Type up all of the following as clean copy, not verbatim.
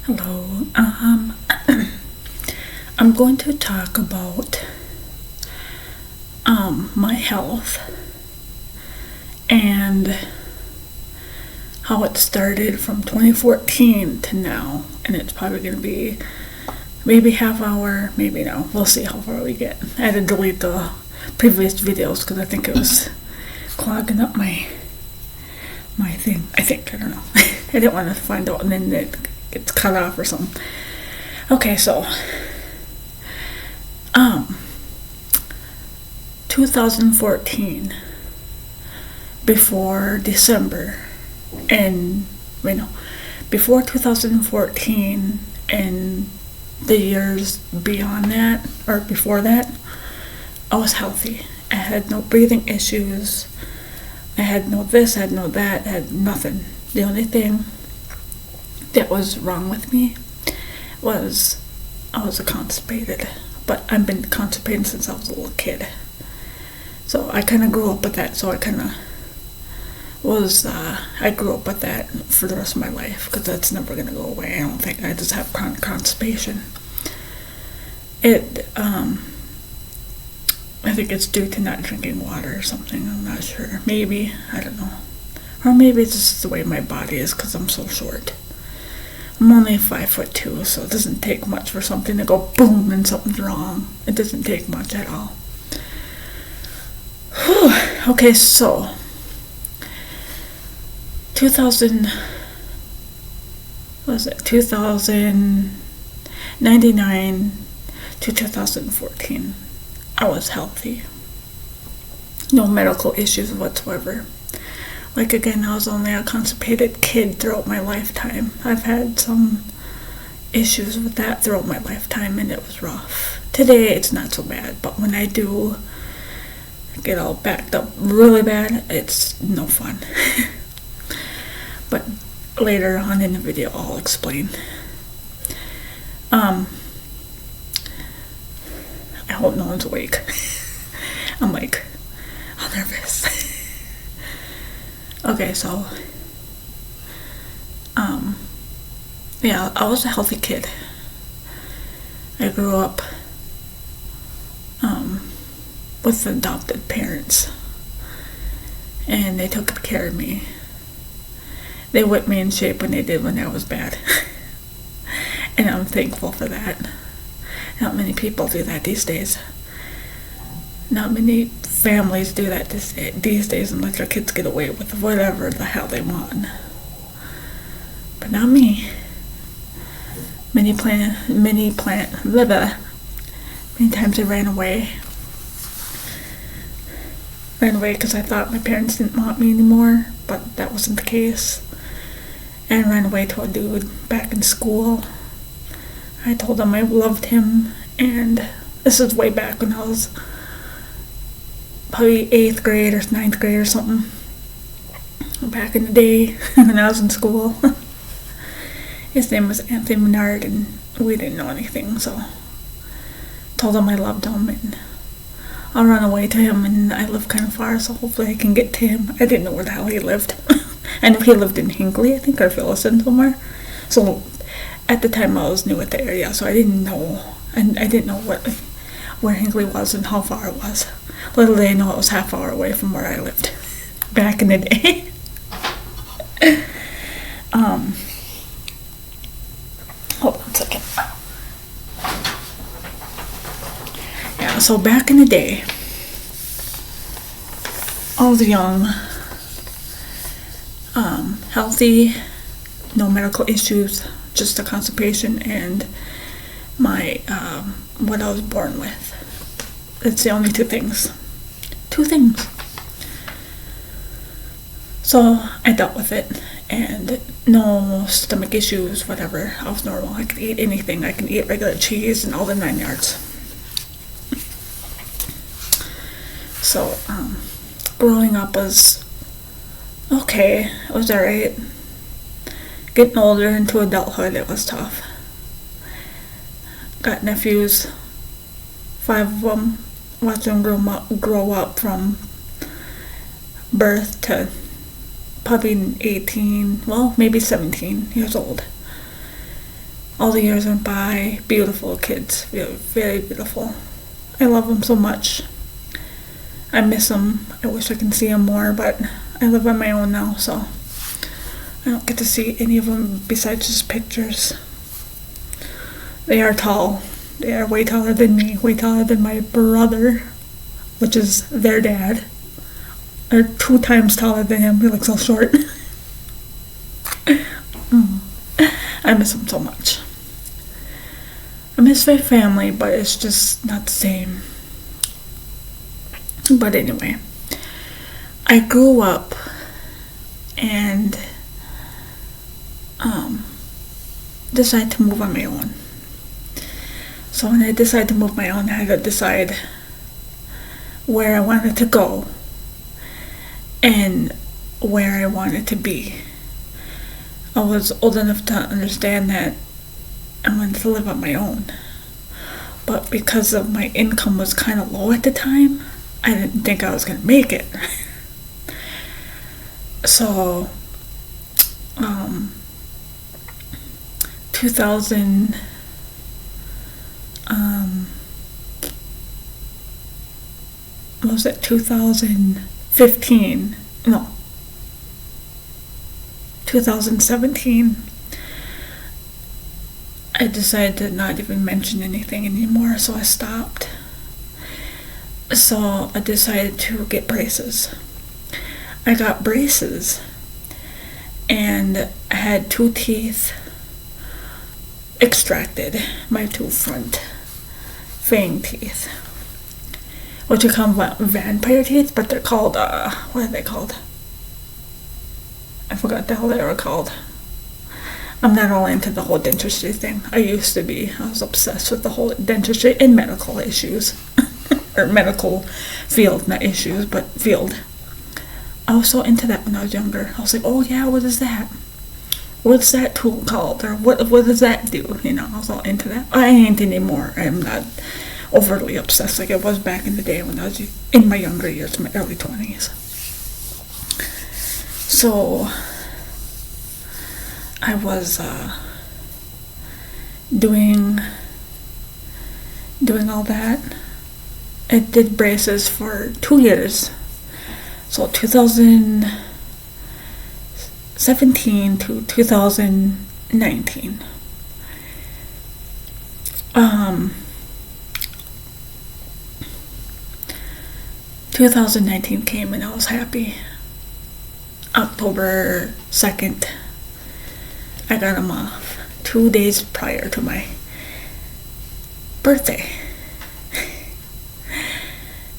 Hello. I'm going to talk about my health and how it started from 2014 to now, and it's probably going to be maybe half hour, maybe no. We'll see how far we get. I had to delete the previous videos because I think it was clogging up my thing. I don't know. I didn't want to find out and then it gets cut off or something. Okay, so 2014, before December, and before 2014 and the years beyond that, or before that, I was healthy. I had no breathing issues. I had no this, I had no that, I had nothing. The only thing that was wrong with me was I was constipated. But I've been constipated since I was a little kid. So I kind of grew up with that. So I kind of I grew up with that for the rest of my life because that's never going to go away. I don't think. I just have chronic constipation. I think it's due to not drinking water or something. I'm not sure. Maybe. I don't know. Or maybe it's just the way my body is because I'm so short. I'm only 5'2", so it doesn't take much for something to go boom and something's wrong. It doesn't take much at all. Whew. Okay, so 2099 to 2014, I was healthy. No medical issues whatsoever. Like again, I was only a constipated kid throughout my lifetime. I've had some issues with that throughout my lifetime and it was rough. Today it's not so bad, but when I do get all backed up really bad, it's no fun. But later on in the video I'll explain. I hope no one's awake. I'm like, I'm nervous. Okay, so, yeah, I was a healthy kid. I grew up, with adopted parents, and they took care of me. They whipped me in shape when they did when I was bad, and I'm thankful for that. Not many people do that these days. Not many families do that these days and let their kids get away with whatever the hell they want. But not me. Many times I ran away. Ran away because I thought my parents didn't want me anymore, but that wasn't the case. And ran away to a dude back in school. I told him I loved him, and this is way back when I was probably 8th grade or 9th grade or something. Back in the day when I was in school. His name was Anthony Menard and we didn't know anything, so told him I loved him and I'll run away to him, and I live kind of far, so hopefully I can get to him. I didn't know where the hell he lived. I knew he lived in Hinckley, I think, or Phillipson somewhere. So at the time I was new at the area, so I didn't know. And I didn't know where Hinckley was and how far it was. Little did I know it was half hour away from where I lived back in the day. Hold on a second. Yeah, so back in the day, I was young, healthy, no medical issues, just a constipation and my what I was born with. It's the only two things. So I dealt with it, and no stomach issues, whatever. I was normal. I could eat anything. I can eat regular cheese and all the 9 yards. So, growing up was okay. It was alright. Getting older into adulthood, it was tough. Got nephews, 5 of them. Watch them grow up from birth to probably 18, well, maybe 17 years old. All the years went by. Beautiful kids. Very beautiful. I love them so much. I miss them. I wish I could see them more, but I live on my own now, so I don't get to see any of them besides just pictures. They are tall. They are way taller than me, way taller than my brother, which is their dad. They're 2 times taller than him. He looks so short. I miss him so much. I miss my family, but it's just not the same. But anyway, I grew up and decided to move on my own. So when I decided to move on my own, I had to decide where I wanted to go and where I wanted to be. I was old enough to understand that I wanted to live on my own. But because of my income was kind of low at the time, I didn't think I was going to make it. So, 2000, what was it, 2015, no, 2017, I decided to not even mention anything anymore, so I stopped. So I decided to get braces. I got braces and I had 2 teeth extracted, my 2 front fang teeth, which are called vampire teeth, but they're called, what are they called? I forgot the hell they were called. I'm not all into the whole dentistry thing. I used to be. I was obsessed with the whole dentistry and medical issues. Or medical field, not issues, but field. I was so into that when I was younger. I was like, oh yeah, what is that? What's that tool called? Or what does that do? You know, I was all into that. I ain't anymore. I'm not overly obsessed like I was back in the day when I was in my younger years, my early 20s. So I was doing all that. I did braces for 2 years. So 2017 to 2019. 2019 came and I was happy. October 2nd, I got them off 2 days prior to my birthday.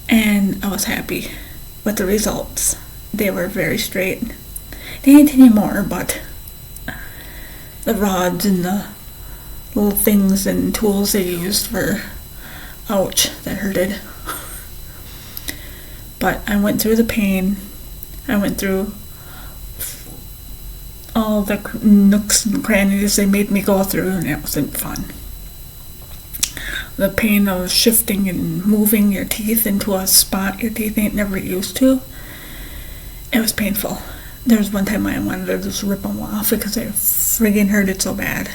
And I was happy with the results. They were very straight. They ain't anymore, but the rods and the little things and tools they used for, ouch, that hurted. But I went through the pain. I went through all the nooks and crannies they made me go through, and it wasn't fun. The pain of shifting and moving your teeth into a spot your teeth ain't never used to. It was painful. There was one time I wanted to just rip them off because they friggin' hurted so bad.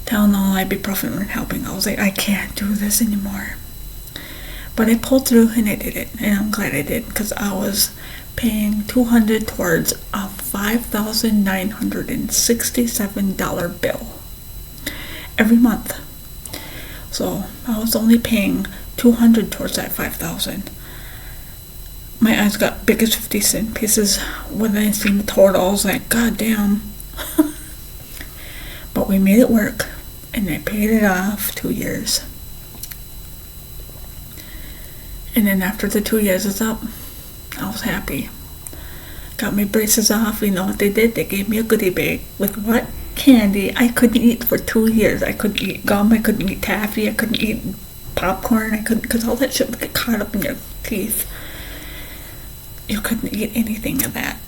Tylenol, ibuprofen weren't helping. I was like, I can't do this anymore. But I pulled through and I did it, and I'm glad I did, because I was paying $200 towards a $5,967 bill every month. So I was only paying $200 towards that $5,000. My eyes got big as 50 cent pieces when I seen the total. I was like, God damn. But we made it work, and I paid it off 2 years. And then after the 2 years is up, I was happy. Got my braces off. You know what they did? They gave me a goodie bag with what? Candy I couldn't eat for 2 years. I couldn't eat gum. I couldn't eat taffy. I couldn't eat popcorn. I couldn't, because all that shit would get caught up in your teeth. You couldn't eat anything of that.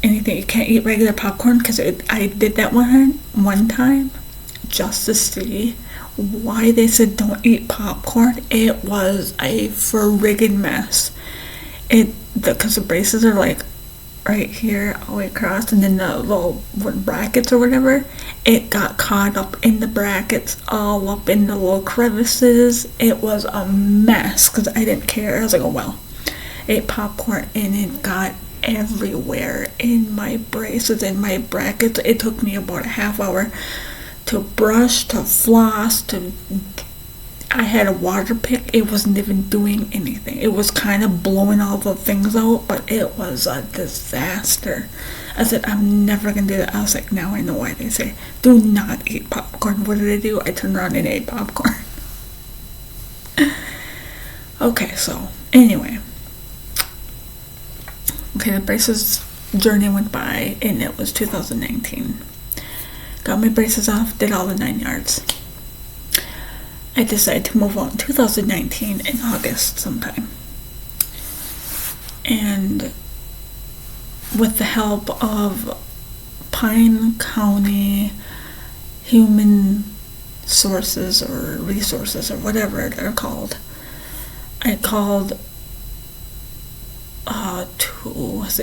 Anything. You can't eat regular popcorn, because I did that one time just to see why they said don't eat popcorn. It was a friggin' mess. Because the braces are like right here all the way across, and then the little brackets or whatever, it got caught up in the brackets, all up in the little crevices. It was a mess because I didn't care. I was like, oh well. I ate popcorn and it got everywhere in my braces and my brackets. It took me about a half hour to brush, to floss, to... I had a water pick. It wasn't even doing anything. It was kind of blowing all the things out, but it was a disaster. I said, I'm never going to do that. I was like, now I know why they say, do not eat popcorn. What did I do? I turned around and ate popcorn. Okay, so, anyway. Okay, the braces journey went by, and it was 2019. Got my braces off, did all the 9 yards. I decided to move on in 2019 in August sometime. And with the help of Pine County Human Sources or Resources or whatever they're called, I called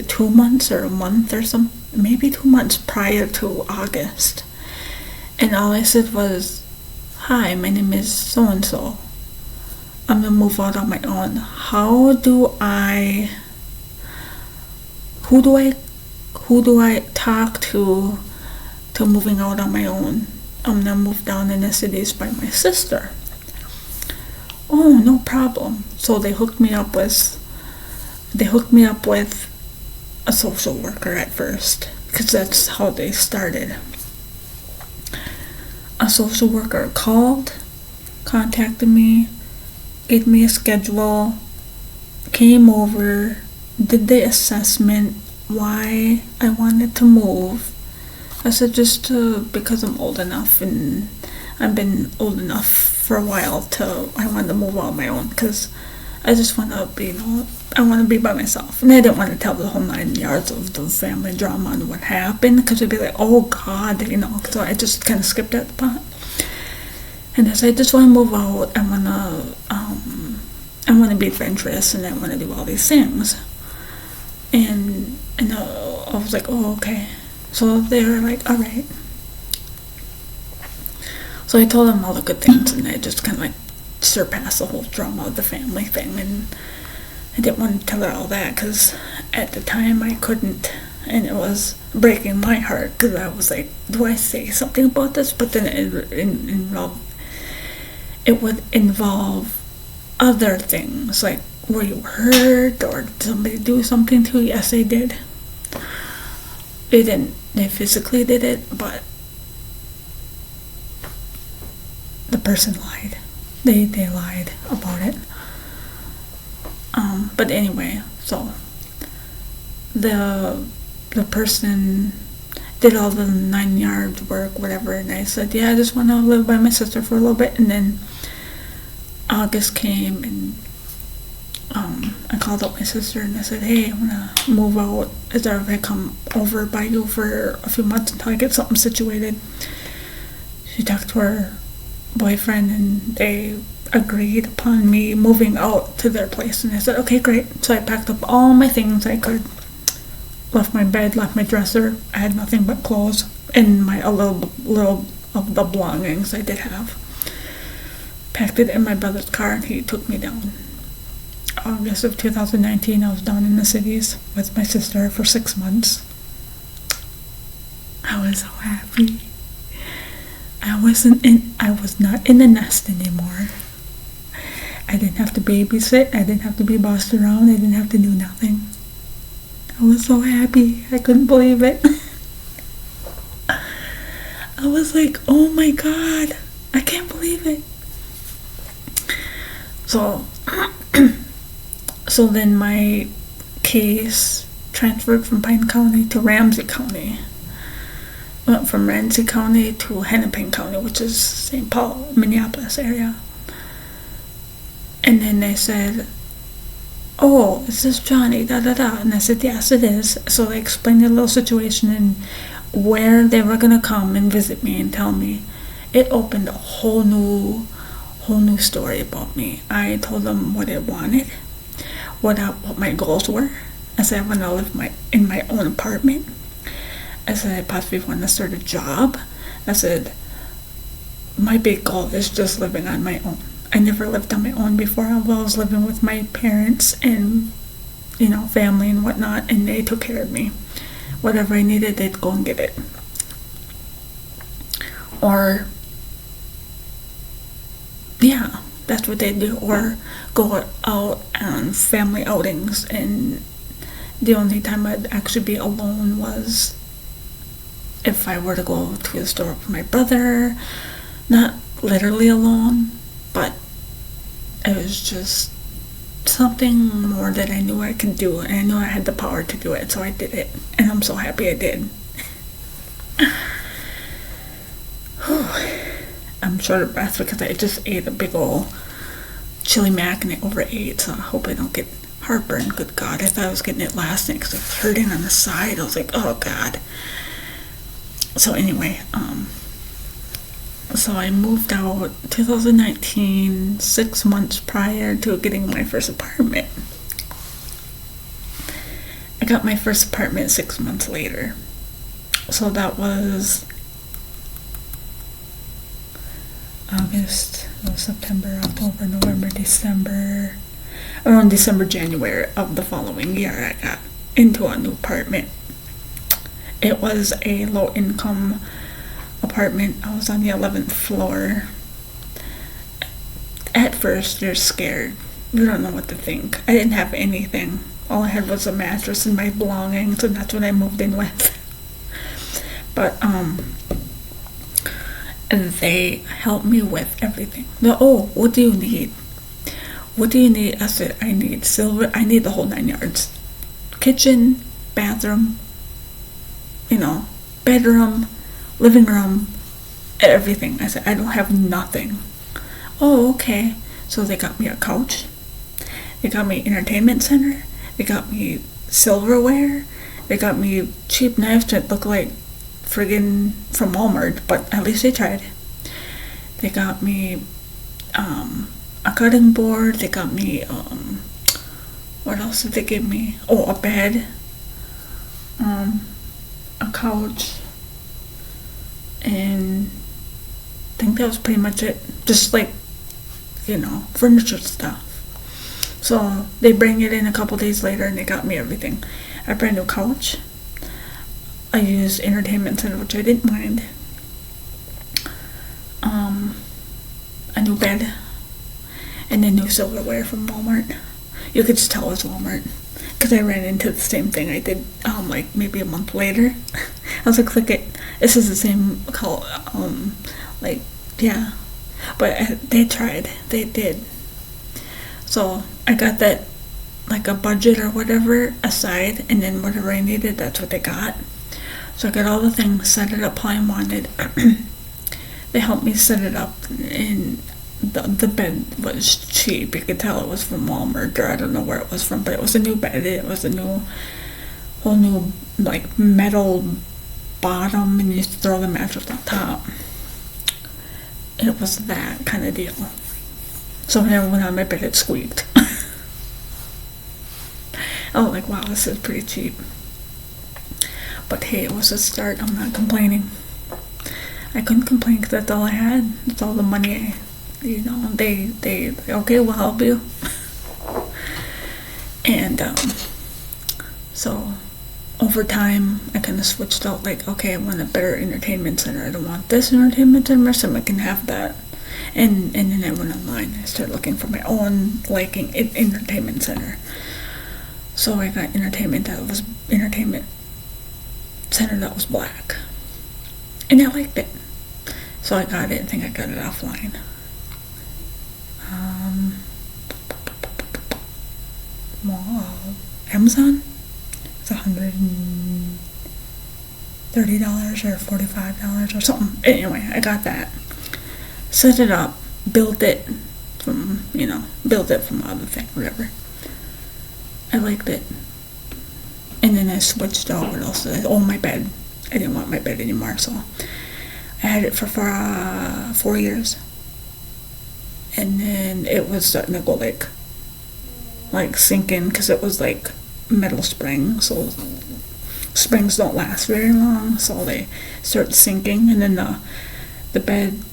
2 months or a month or maybe 2 months prior to August. And all I said was, hi, my name is so-and-so. I'm gonna move out on my own. Who do I talk to moving out on my own? I'm gonna move down in the cities by my sister. Oh, no problem. So they hooked me up with a social worker at first, because that's how they started. A social worker contacted me, gave me a schedule, came over, did the assessment, why I wanted to move. I said because I'm old enough, and I've been old enough for a while I wanted to move on my own, because I just want to be, I want to be by myself. And I didn't want to tell the whole 9 yards of the family drama and what happened, because it'd be like, oh God, so I just kind of skipped that part. And I said, I just want to move out. I want to be adventurous, and I want to do all these things. And I was like, oh, okay. So they were like, all right. So I told them all the good things, and I just kind of like surpassed the whole drama of the family thing. And I didn't want to tell her all that, because at the time I couldn't, and it was breaking my heart, because I was like, do I say something about this? But then it would involve other things, like, were you hurt, or did somebody do something to you? Yes, they did. They physically did it, but the person lied. They lied about it. But anyway, so the person did all the 9 yard work, whatever, and I said, yeah, I just want to live by my sister for a little bit. And then August came, and I called up my sister and I said, hey, I'm gonna move out. Is there if I come over by you for a few months until I get something situated? She talked to her boyfriend, and they agreed upon me moving out to their place. And I said, okay, great. So I packed up all my things I could, left my bed, left my dresser. I had nothing but clothes and a little of the belongings I did have. Packed it in my brother's car, and he took me down. August of 2019, I was down in the cities with my sister for 6 months. I was so happy. I was not in the nest anymore. I didn't have to babysit. I didn't have to be bossed around. I didn't have to do nothing. I was so happy. I couldn't believe it. I was like, oh my God, I can't believe it. So then my case transferred from Pine County to Ramsey County. Went from Ramsey County to Hennepin County, which is St. Paul, Minneapolis area. And then they said, oh, is this Johnny, da-da-da? And I said, yes, it is. So they explained the little situation and where they were going to come and visit me and tell me. It opened a whole new story about me. I told them what I wanted, what my goals were. I said I want to live in my own apartment. I said I possibly want to start a job. I said my big goal is just living on my own. I never lived on my own before. I was living with my parents and, family and whatnot, and they took care of me. Whatever I needed, they'd go and get it. Or, yeah, that's what they do. Or go out on family outings, and the only time I'd actually be alone was if I were to go to the store with my brother. Not literally alone, but it was just something more that I knew I could do, and I knew I had the power to do it, so I did it, and I'm so happy I did. I'm short of breath because I just ate a big ol' chili mac and I overate, so I hope I don't get heartburn. Good God, I thought I was getting it last night because it was hurting on the side. I was like, oh God. So anyway, so I moved out 2019, 6 months prior to getting my first apartment. I got my first apartment 6 months later. So that was August, September, October, November, December. Around December, January of the following year, I got into a new apartment. It was a low-income apartment. I was on the 11th floor. At first, you're scared. You don't know what to think. I didn't have anything. All I had was a mattress and my belongings, and that's what I moved in with. But, they helped me with everything. What do you need? What do you need? I said, I need silver. I need the whole 9 yards. Kitchen, bathroom, bedroom, living room, everything. I said, I don't have nothing. Oh, okay. So they got me a couch. They got me entertainment center. They got me silverware. They got me cheap knives that look like friggin' from Walmart, but at least they tried. They got me a cutting board. They got me what else did they give me? Oh, a bed, a couch, and I think that was pretty much it. Just like, furniture stuff. So they bring it in a couple days later and they got me everything. A brand new couch. I used entertainment center, which I didn't mind. A new bed. And then new silverware from Walmart. You could just tell it was Walmart. Because I ran into the same thing I did like maybe a month later. I was like, look it. This is the same color. Yeah. But they tried. They did. So I got that, like a budget or whatever aside, and then whatever I needed, that's what they got. So I got all the things, set it up how I wanted. They helped me set it up, and the bed was cheap. You could tell it was from Walmart, or I don't know where it was from, but it was a new bed. It was a whole new like metal bottom, and you used to throw the mattress on top. It was that kind of deal. So when I went on my bed, it squeaked. I was like, wow, this is pretty cheap. But hey, it was a start. I'm not complaining. I couldn't complain because that's all I had. That's all the money. They okay, we'll help you. And so over time, I kind of switched out. Like, okay, I want a better entertainment center. I don't want this entertainment center, so I can have that. And then I went online. I started looking for my own liking entertainment center. So I got entertainment center that was black, and I liked it. So I got it. I think I got it offline. Amazon. It's $130 or $45 or something. Anyway, I got that. Set it up, built it from other thing, whatever. I liked it. And then I switched out. What else did my bed. I didn't want my bed anymore, so I had it for 4 years. And then it was starting to go like sink in, because it was like metal spring, so springs don't last very long, so they start sinking, and then the bed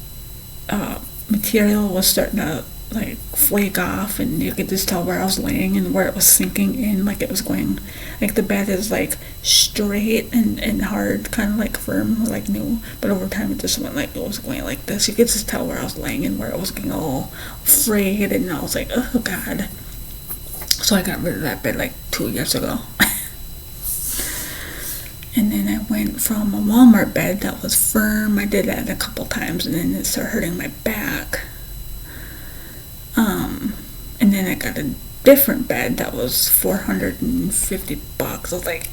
material was starting to like flake off, and you could just tell where I was laying and where it was sinking in, like it was going, like the bed is like straight and hard, kind of like firm, like new, but over time it just went like it was going like this. You could just tell where I was laying and where it was getting all frayed, and I was like, oh god. So I got rid of that bed like 2 years ago. And then I went from a Walmart bed that was firm. I did that a couple times, and then it started hurting my back. And then I got a different bed that was $450. I was like,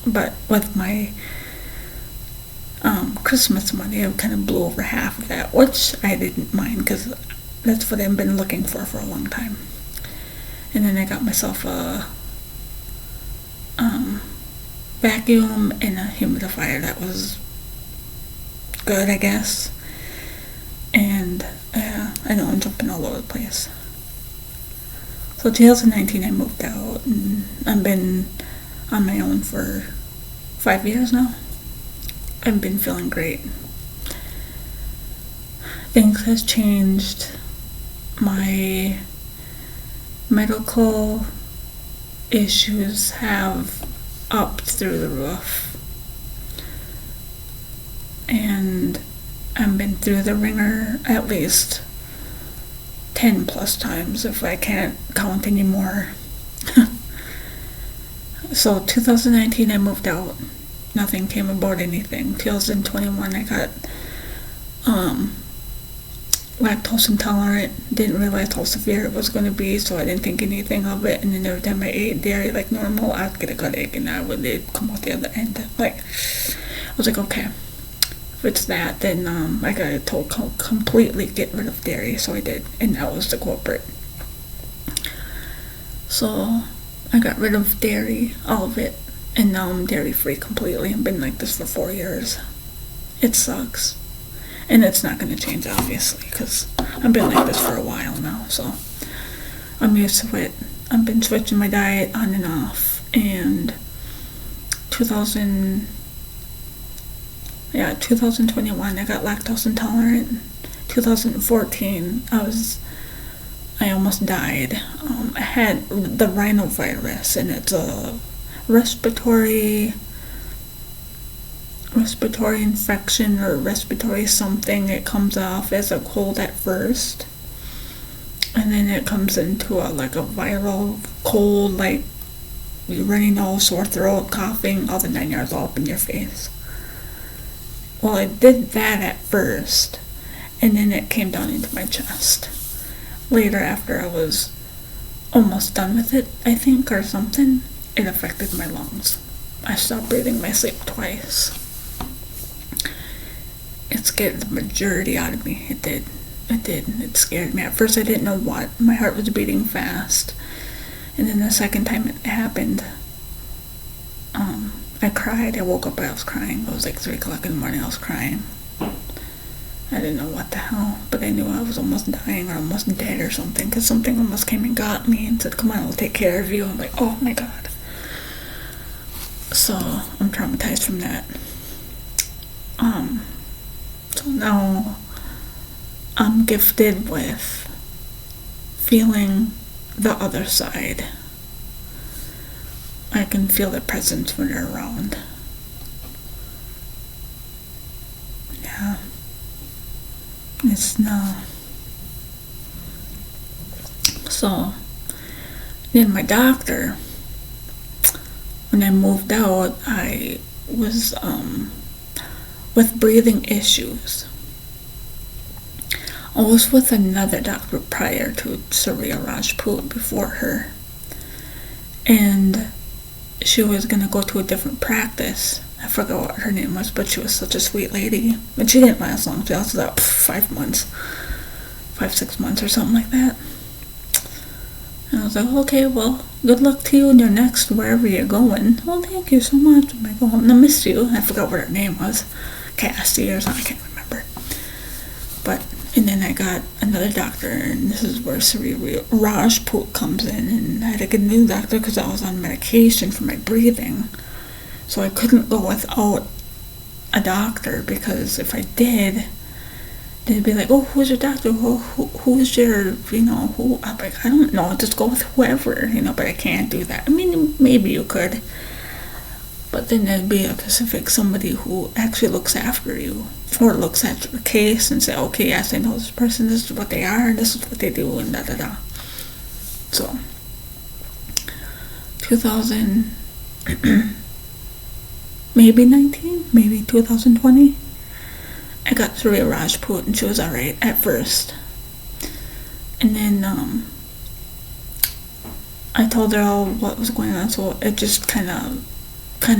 but with my Christmas money, I kind of blew over half of that, which I didn't mind because that's what I've been looking for a long time. And then I got myself a vacuum and a humidifier that was good, I guess. And I know I'm jumping all over the place. So 2019 I moved out, and I've been on my own for 5 years now. I've been feeling great. Things has changed. My medical issues have upped through the roof, and I've been through the ringer at least 10 plus times if I can't count anymore. So 2019 I moved out. Nothing came about anything. 2021 I got lactose intolerant. Didn't realize how severe it was going to be, so I didn't think anything of it. And then every time I ate dairy like normal, I'd get a gut ache, and it'd come out the other end. Like, I was like, okay, if it's that, then I gotta completely get rid of dairy. So I did, and that was the culprit. So I got rid of dairy, all of it, and now I'm dairy free completely. I've been like this for 4 years. It sucks. And it's not going to change, obviously, because I've been like this for a while now, so I'm used to it. I've been switching my diet on and off, and 2021 I got lactose intolerant. 2014 I almost died. I had the rhinovirus, and it's a respiratory infection or respiratory something. It comes off as a cold at first, and then it comes into a viral cold, like runny nose, sore throat, coughing, all the 9 yards all up in your face. Well, it did that at first, and then it came down into my chest. Later, after I was almost done with it, I think, or something, it affected my lungs. I stopped breathing in my sleep twice. It scared the majority out of me. It did. It scared me. At first I didn't know what. My heart was beating fast. And then the second time it happened, I cried. I woke up, I was crying. It was like 3 o'clock in the morning, I was crying. I didn't know what the hell, but I knew I was almost dying or almost dead or something, because something almost came and got me and said, come on, I'll take care of you. I'm like, oh my god. So I'm traumatized from that. So now I'm gifted with feeling the other side. I can feel their presence when they're around. Yeah. It's no. So then my doctor, when I moved out, I was with breathing issues. I was with another doctor prior to Surya Rajput, before her, and she was gonna go to a different practice. I forgot what her name was, but she was such a sweet lady, and she didn't last long. She lasted about 5 months, 6 months or something like that. And I was like, okay, well, good luck to you in your next, wherever you're going. Well, thank you so much. I'm like, oh, I miss you. I forgot what her name was. Cassie or something, I can't remember. But And then I got another doctor, and this is where cerebral Rajput comes in, and I had to get a new doctor because I was on medication for my breathing. So I couldn't go without a doctor, because if I did, they'd be like, oh, who's your doctor? Who's your, who? I'm like, I don't know, just go with whoever, but I can't do that. I mean, maybe you could. But then there'd be a specific somebody who actually looks after you, or looks at your case and say, okay, yes, I know this person, this is what they are, this is what they do, and da-da-da. So, 2000, maybe 19, maybe 2020, I got Surya Rajput, and she was alright at first. And then, I told her all what was going on, so it just kind of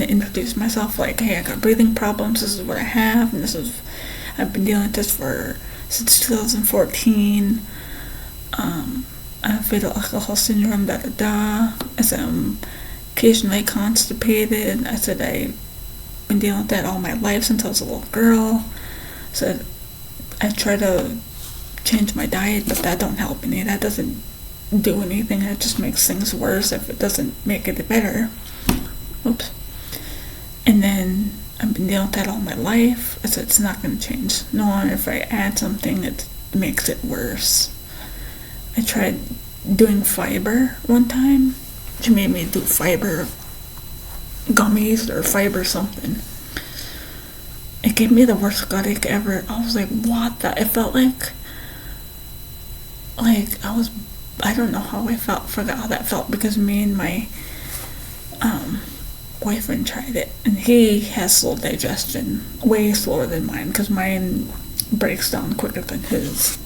introduced myself, like, hey, I got breathing problems, this is what I have, and I've been dealing with this since 2014. I have fatal alcohol syndrome, da-da-da. I said I'm occasionally constipated. I said I've been dealing with that all my life since I was a little girl. I said I try to change my diet, but that don't help any. That doesn't do anything. It just makes things worse if it doesn't make it better. Oops. And then I've been dealing with that all my life. I said it's not going to change. No, if I add something, it makes it worse. I tried doing fiber one time. She made me do fiber gummies or fiber something. It gave me the worst gut ache ever. I was like, what the? It felt like I don't know how I felt, forgot how that felt, because me and my boyfriend tried it, and he has slow digestion, way slower than mine, because mine breaks down quicker than his.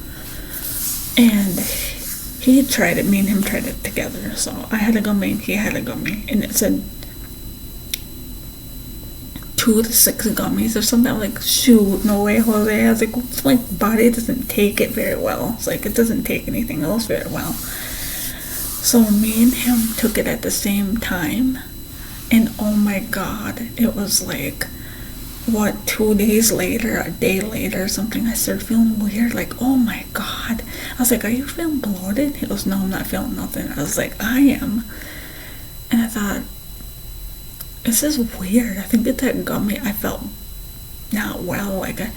And he tried it, me and him tried it together. So I had a gummy and he had a gummy, and it said 2 to 6 gummies or something. I'm like, shoot, no way, Jose. I was like, my body doesn't take it very well. It's like, it doesn't take anything else very well. So me and him took it at the same time. And oh my god, it was like, 2 days later, a day later or something, I started feeling weird, like, oh my god. I was like, are you feeling bloated? He goes, no, I'm not feeling nothing. I was like, I am. And I thought, this is weird. I think that gummy, I felt not well, like I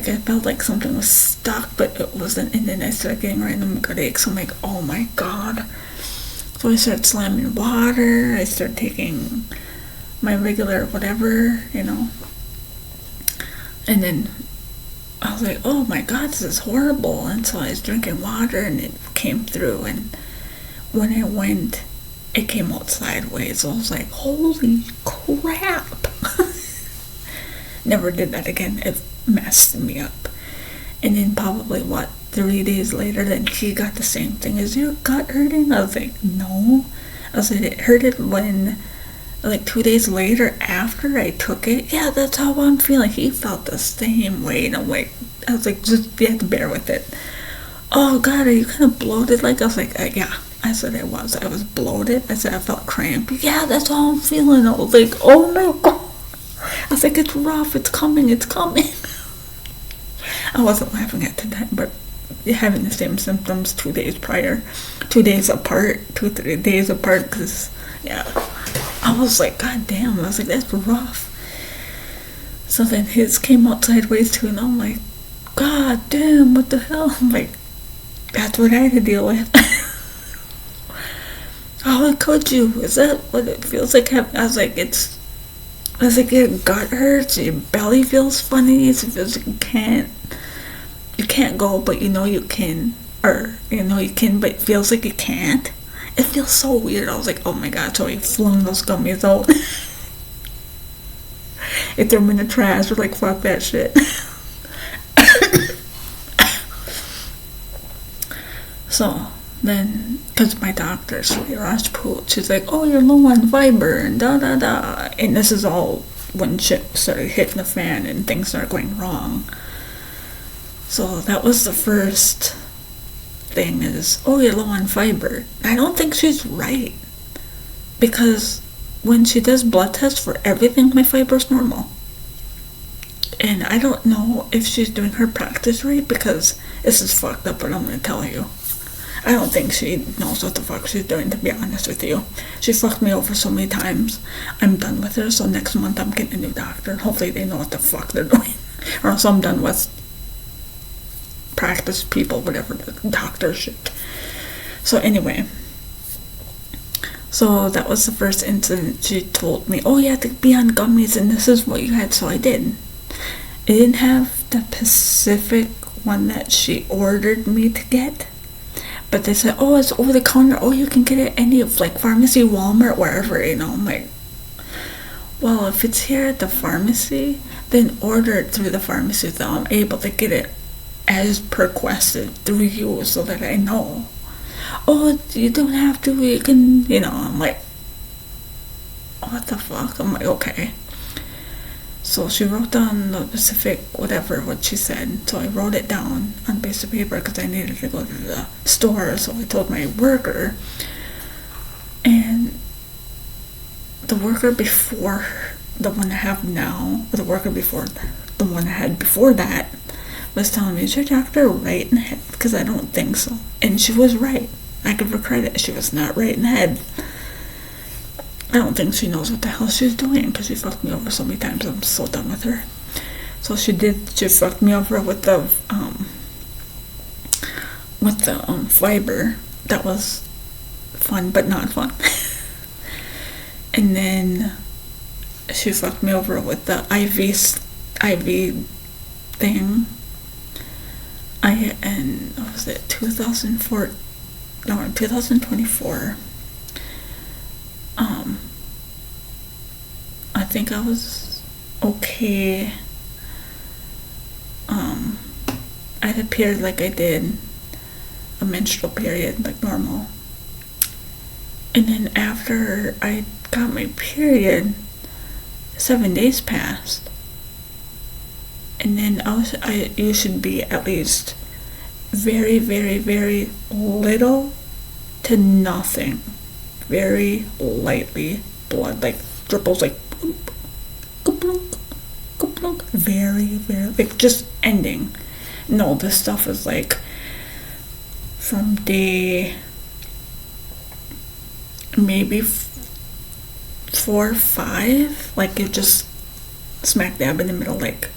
felt like something was stuck, but it wasn't. And then I started getting random gut aches. I'm like, oh my god. So I started slamming water. I started taking my regular whatever, And then I was like, oh my god, this is horrible. And so I was drinking water, and it came through. And when I went, it came out sideways. So I was like, holy crap. Never did that again. It messed me up. And then probably, 3 days later, then she got the same thing. Is your gut hurting? I was like, no. I said, it hurted when, 2 days later after I took it. Yeah, that's how I'm feeling. He felt the same way. And I was like, just, you have to bear with it. Oh god, are you kind of bloated? I was like, yeah. I said I was bloated. I said I felt crampy. Yeah, that's how I'm feeling. I was like, oh my god. I was like, it's rough. It's coming. I wasn't laughing at the time, but having the same symptoms 2 days prior, 2 days apart, 3 days apart, because, yeah, I was like, god damn, I was like, that's rough. So then his came out sideways too, and I'm like, god damn, what the hell? I'm like, that's what I had to deal with. How could you? Is that what it feels like? I was like, your gut hurts, your belly feels funny, it feels like you can't go, but you can, or you can, but it feels like you can't. It feels so weird. I was like, oh my god. So I flung those gummies out. I threw them in the trash. We're like, fuck that shit. So then, because my doctor, Rajput, she's like, oh, you're low on fiber, and da-da-da. And this is all when shit started hitting the fan and things started going wrong. So that was the first thing is, oh, you're low on fiber. I don't think she's right. Because when she does blood tests for everything, my fiber's normal. And I don't know if she's doing her practice right, because this is fucked up, but I'm gonna tell you. I don't think she knows what the fuck she's doing, to be honest with you. She fucked me over so many times. I'm done with her, so next month I'm getting a new doctor. Hopefully they know what the fuck they're doing. Or else I'm done with practice people, whatever, the doctor shit. So anyway, so that was the first incident. She told me, oh, you have to be on gummies, and this is what you had, so I did. It didn't have the Pacific one that she ordered me to get, but they said, oh, it's over the counter. Oh, you can get it any, like, pharmacy, Walmart, wherever, you know. I'm like, well, if it's here at the pharmacy, then order it through the pharmacy so I'm able to get it as requested through you, so that I know. Oh, you don't have to, you can, you know. I'm like, what the fuck? I'm like, okay. So she wrote down the Pacific, whatever, what she said. So I wrote it down on a piece of paper because I needed to go to the store. So I told my worker. And the worker before the one I have now, the worker before the one I had before that, was telling me, is your doctor right in the head? Because I don't think so. And she was right. I give her credit. She was not right in the head. I don't think she knows what the hell she's doing, because she fucked me over so many times. I'm so done with her. So she fucked me over with the fiber. That was fun, but not fun. And then she fucked me over with the IV thing. What was it, 2024. I think I was okay. I had appeared like I did a menstrual period, like normal. And then after I got my period, 7 days passed. And then you should be at least very, very, very little to nothing. Very lightly blood, like dripples, like ka-plunk, ka-plunk, very, very, like just ending. No, this stuff is like from day maybe 4 or 5, like it just smack dab in the middle, like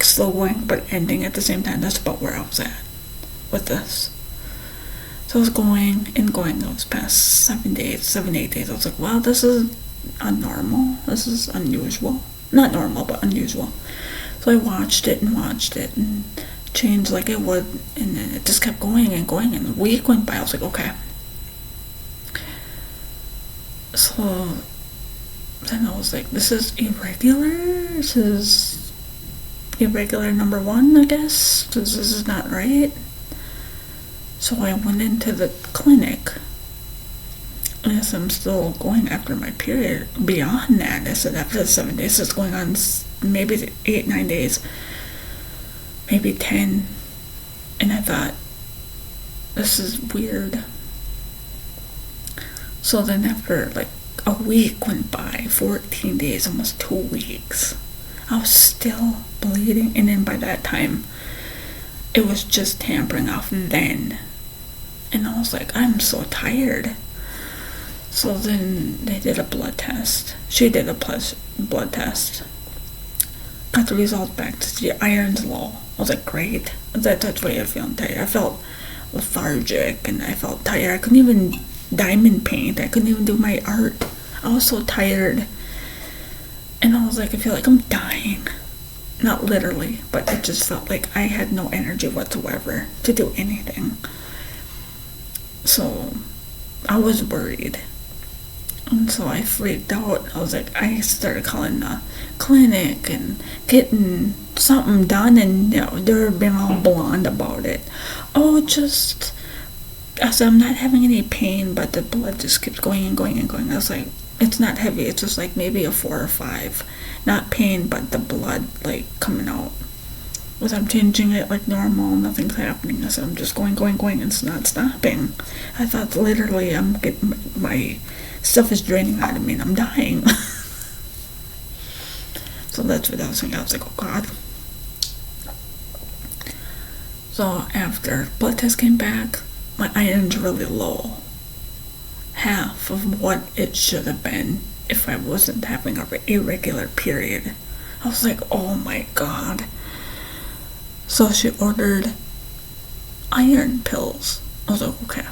slow going but ending at the same time. That's about where I was at with this. So I was going and going. It was past 7 days, 7, 8 days. I was like, wow, this is unnormal. This is unusual. Not normal, but unusual. So I watched it and changed like it would. And then it just kept going and going. And a week went by. I was like, okay. So then I was like, this is irregular. This is irregular number 1, I guess. This is not right. So I went into the clinic. Yes, I'm still going after my period. Beyond that, I said after the 7 days, it's going on maybe 8, 9 days, maybe 10. And I thought, this is weird. So then after like a week went by, 14 days, almost 2 weeks, I was still bleeding. And then by that time, it was just tampering off then. And I was like, I'm so tired. So then they did a blood test. She did a blood test. Got the results back. The iron's low. I was like, great. That's why I'm feeling tired. I felt lethargic and I felt tired. I couldn't even diamond paint. I couldn't even do my art. I was so tired. And I was like, I feel like I'm dying. Not literally, but it just felt like I had no energy whatsoever to do anything. So I was worried. And so I freaked out. I started calling the clinic and getting something done, and they're being all blonde about it. Oh, I said, I'm not having any pain, but the blood just keeps going and going and going. I was like, it's not heavy, it's just like maybe a 4 or 5. Not pain, but the blood like coming out. As I'm changing it like normal, nothing's happening. I said, I'm just going, and it's not stopping. I thought literally I'm getting, my stuff is draining out of me and I'm dying. So that's what I was thinking. I was like, oh God. So after blood test came back, my iron's really low. Half of what it should have been if I wasn't having a irregular period. I was like, oh my god. So she ordered iron pills. I was like, okay.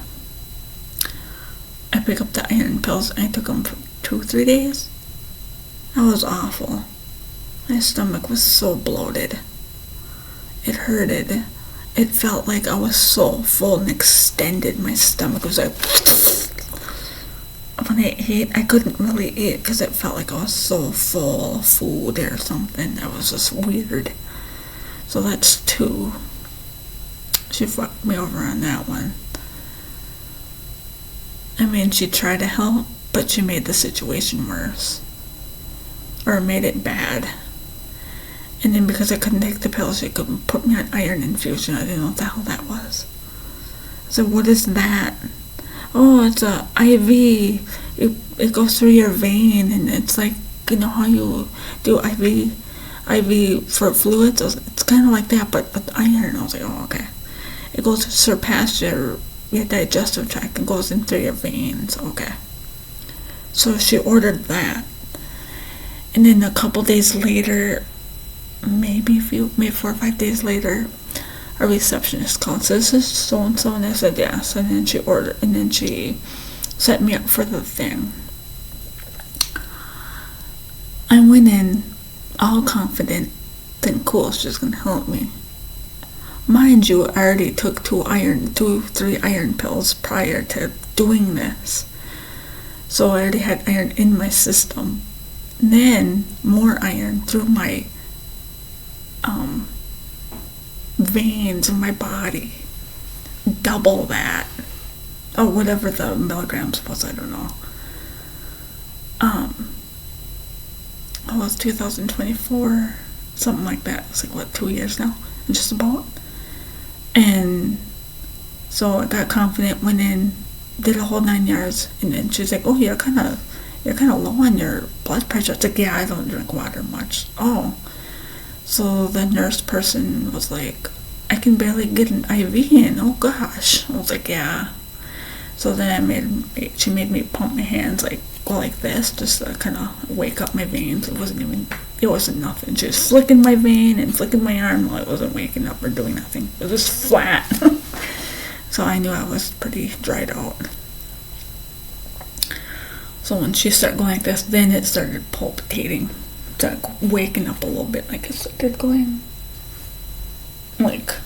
I picked up the iron pills and I took them for 2-3 days. That was awful. My stomach was so bloated. It hurted. It felt like I was so full and extended. My stomach was like... When I ate, I couldn't really eat because it felt like I was so full of food or something. That was just weird. So that's 2. She fucked me over on that one. I mean, she tried to help, but she made the situation worse. Or made it bad. And then because I couldn't take the pills, she couldn't put me on iron infusion. I didn't know what the hell that was. So what is that? Oh, it's a IV. It goes through your vein, and it's like, you know how you do IV for fluids? It's kind of like that, but with iron. I was like, oh, okay. It goes surpast your digestive tract and goes in through your veins. Okay. So she ordered that. And then a couple days later, maybe 4 or 5 days later, a receptionist called, says, this is so-and-so, and I said yes, and then she set me up for the thing. I went in all confident, think cool, she's gonna help me. Mind you, I already took 3 iron pills prior to doing this, so I already had iron in my system. And then more iron through my veins in my body, double that, or whatever the milligrams was, I don't know. It was 2024, something like that. It's like, what, 2 years now, just about. And so I got confident, went in, did a whole 9 yards, and then she's like, oh, you're kind of low on your blood pressure. It's like, yeah, I don't drink water much. Oh. So the nurse person was like, I can barely get an IV in. Oh gosh. I was like, yeah. So then she made me pump my hands, like go like this, just to kind of wake up my veins. It wasn't nothing. She was flicking my vein and flicking my arm while I wasn't waking up or doing nothing. It was just flat. So I knew I was pretty dried out. So when she started going like this, then it started palpitating. Started waking up a little bit, like it started going like,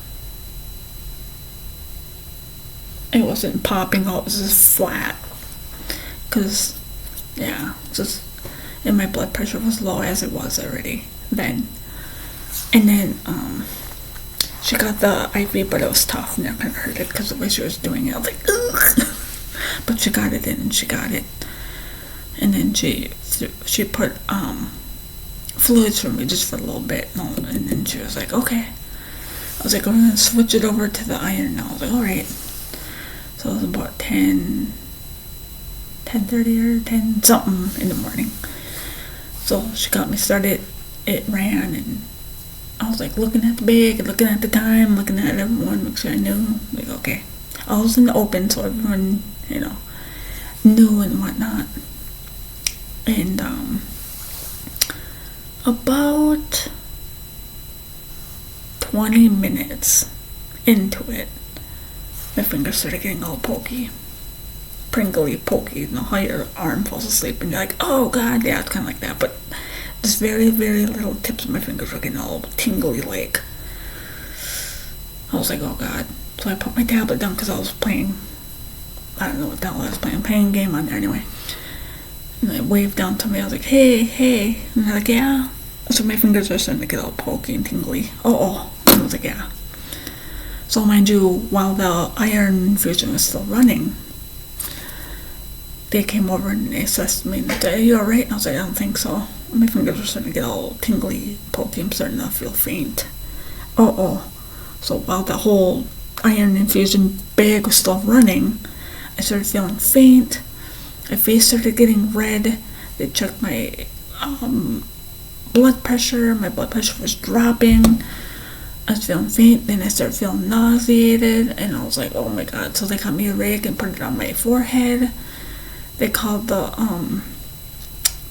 it wasn't popping out, it was just flat. Because, yeah, just, and my blood pressure was low as it was already then. And then, she got the IV, but it was tough and it kind of hurted because the way she was doing it, I was like, ugh. But she got it in and she got it. And then she put fluids for me just for a little bit, and then she was like, okay. I was like, I'm gonna switch it over to the iron now. I was like, alright. So it was about 10:30 or 10 something in the morning. So she got me started. It ran, and I was like looking at the bag, looking at the time, looking at everyone, make sure I knew. Like, okay. I was in the open, so everyone, knew and whatnot. And about 20 minutes into it, my fingers started getting all pokey, pringly pokey. You know how your arm falls asleep and you're like, oh god, yeah, it's kind of like that. But just very, very little tips of my fingers were getting all tingly, like. I was like, oh god. So I put my tablet down because I was playing, I don't know what the hell I was playing a game on there anyway. And they waved down to me. I was like, hey. And they're like, yeah. So my fingers are starting to get all pokey and tingly. Oh. And I was like, yeah. So mind you, while the iron infusion was still running, they came over and they assessed me and they said, are you alright? And I was like, I don't think so. My fingers were starting to get all tingly, pokey. I'm starting to feel faint. Oh. So while the whole iron infusion bag was still running, I started feeling faint. My face started getting red. They checked my blood pressure. My blood pressure was dropping. I was feeling faint, then I started feeling nauseated, and I was like, oh my god. So they got me a rag and put it on my forehead. They called the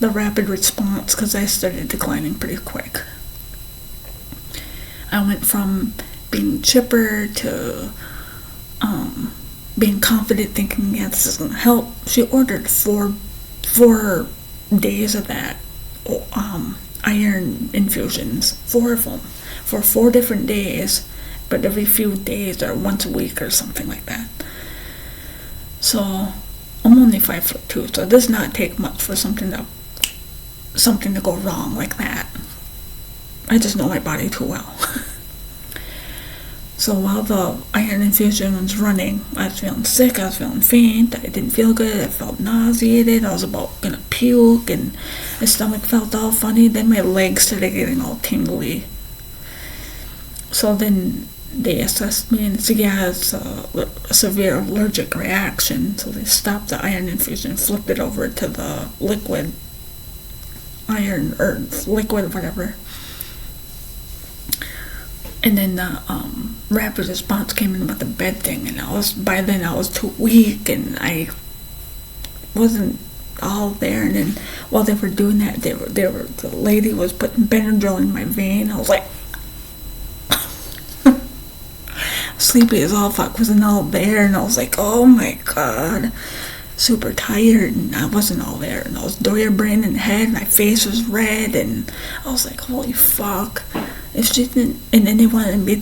rapid response because I started declining pretty quick. I went from being chipper to being confident, thinking, yeah, this is gonna help. She ordered four days of that iron infusions, 4 of them, for 4 different days, but every few days or once a week or something like that. So I'm only 5'2", so it does not take much for something to go wrong like that. I just know my body too well. So while the iron infusion was running, I was feeling sick, I was feeling faint, I didn't feel good, I felt nauseated, I was about gonna puke, and my stomach felt all funny, then my legs started getting all tingly. So then they assessed me and said, yeah, it's a severe allergic reaction. So they stopped the iron infusion, flipped it over to the liquid iron, or liquid, whatever. And then the rapid response came in about the bed thing, and by then I was too weak, and I wasn't all there. And then while they were doing that, the lady was putting Benadryl in my vein. I was like, sleepy as all fuck, wasn't all there, and I was like, oh my god, super tired, and I wasn't all there, and I was doing brain in the head, my face was red, and I was like, holy fuck. If she didn't, and then they wanted me to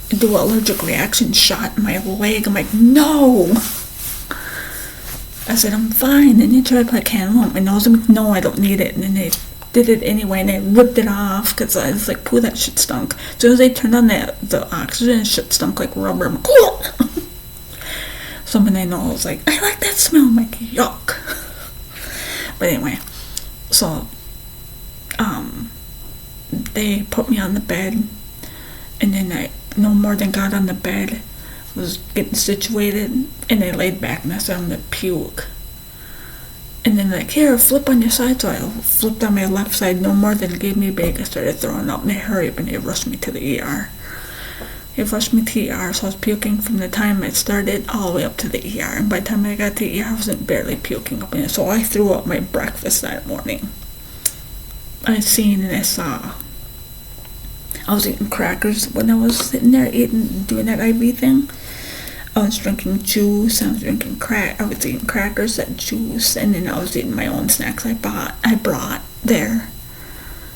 do an allergic reaction shot in my leg. I'm like, no. I said, I'm fine. And they tried to put a candle on my nose. I'm like, no, I don't need it. And then they did it anyway, and they ripped it off because I was like, pooh, that shit stunk. As soon as they turned on the oxygen, shit stunk like rubber. I'm like, cool. Someone I know was like, I like that smell. I'm like, yuck. But anyway, so they put me on the bed, and then I no more than got on the bed, was getting situated, and they laid back, and I said, I'm gonna puke. And then like, here, flip on your side. So I flipped on my left side, no more than gave me a bag. I started throwing up, and they hurried up and they rushed me to the ER. They rushed me to the ER, so I was puking from the time I started all the way up to the ER. And by the time I got to the ER, I wasn't barely puking up in it. So I threw up my breakfast that morning. I seen and I saw. I was eating crackers when I was sitting there doing that IV thing. I was drinking juice, I was drinking I was eating crackers, that juice, and then I was eating my own snacks I brought there.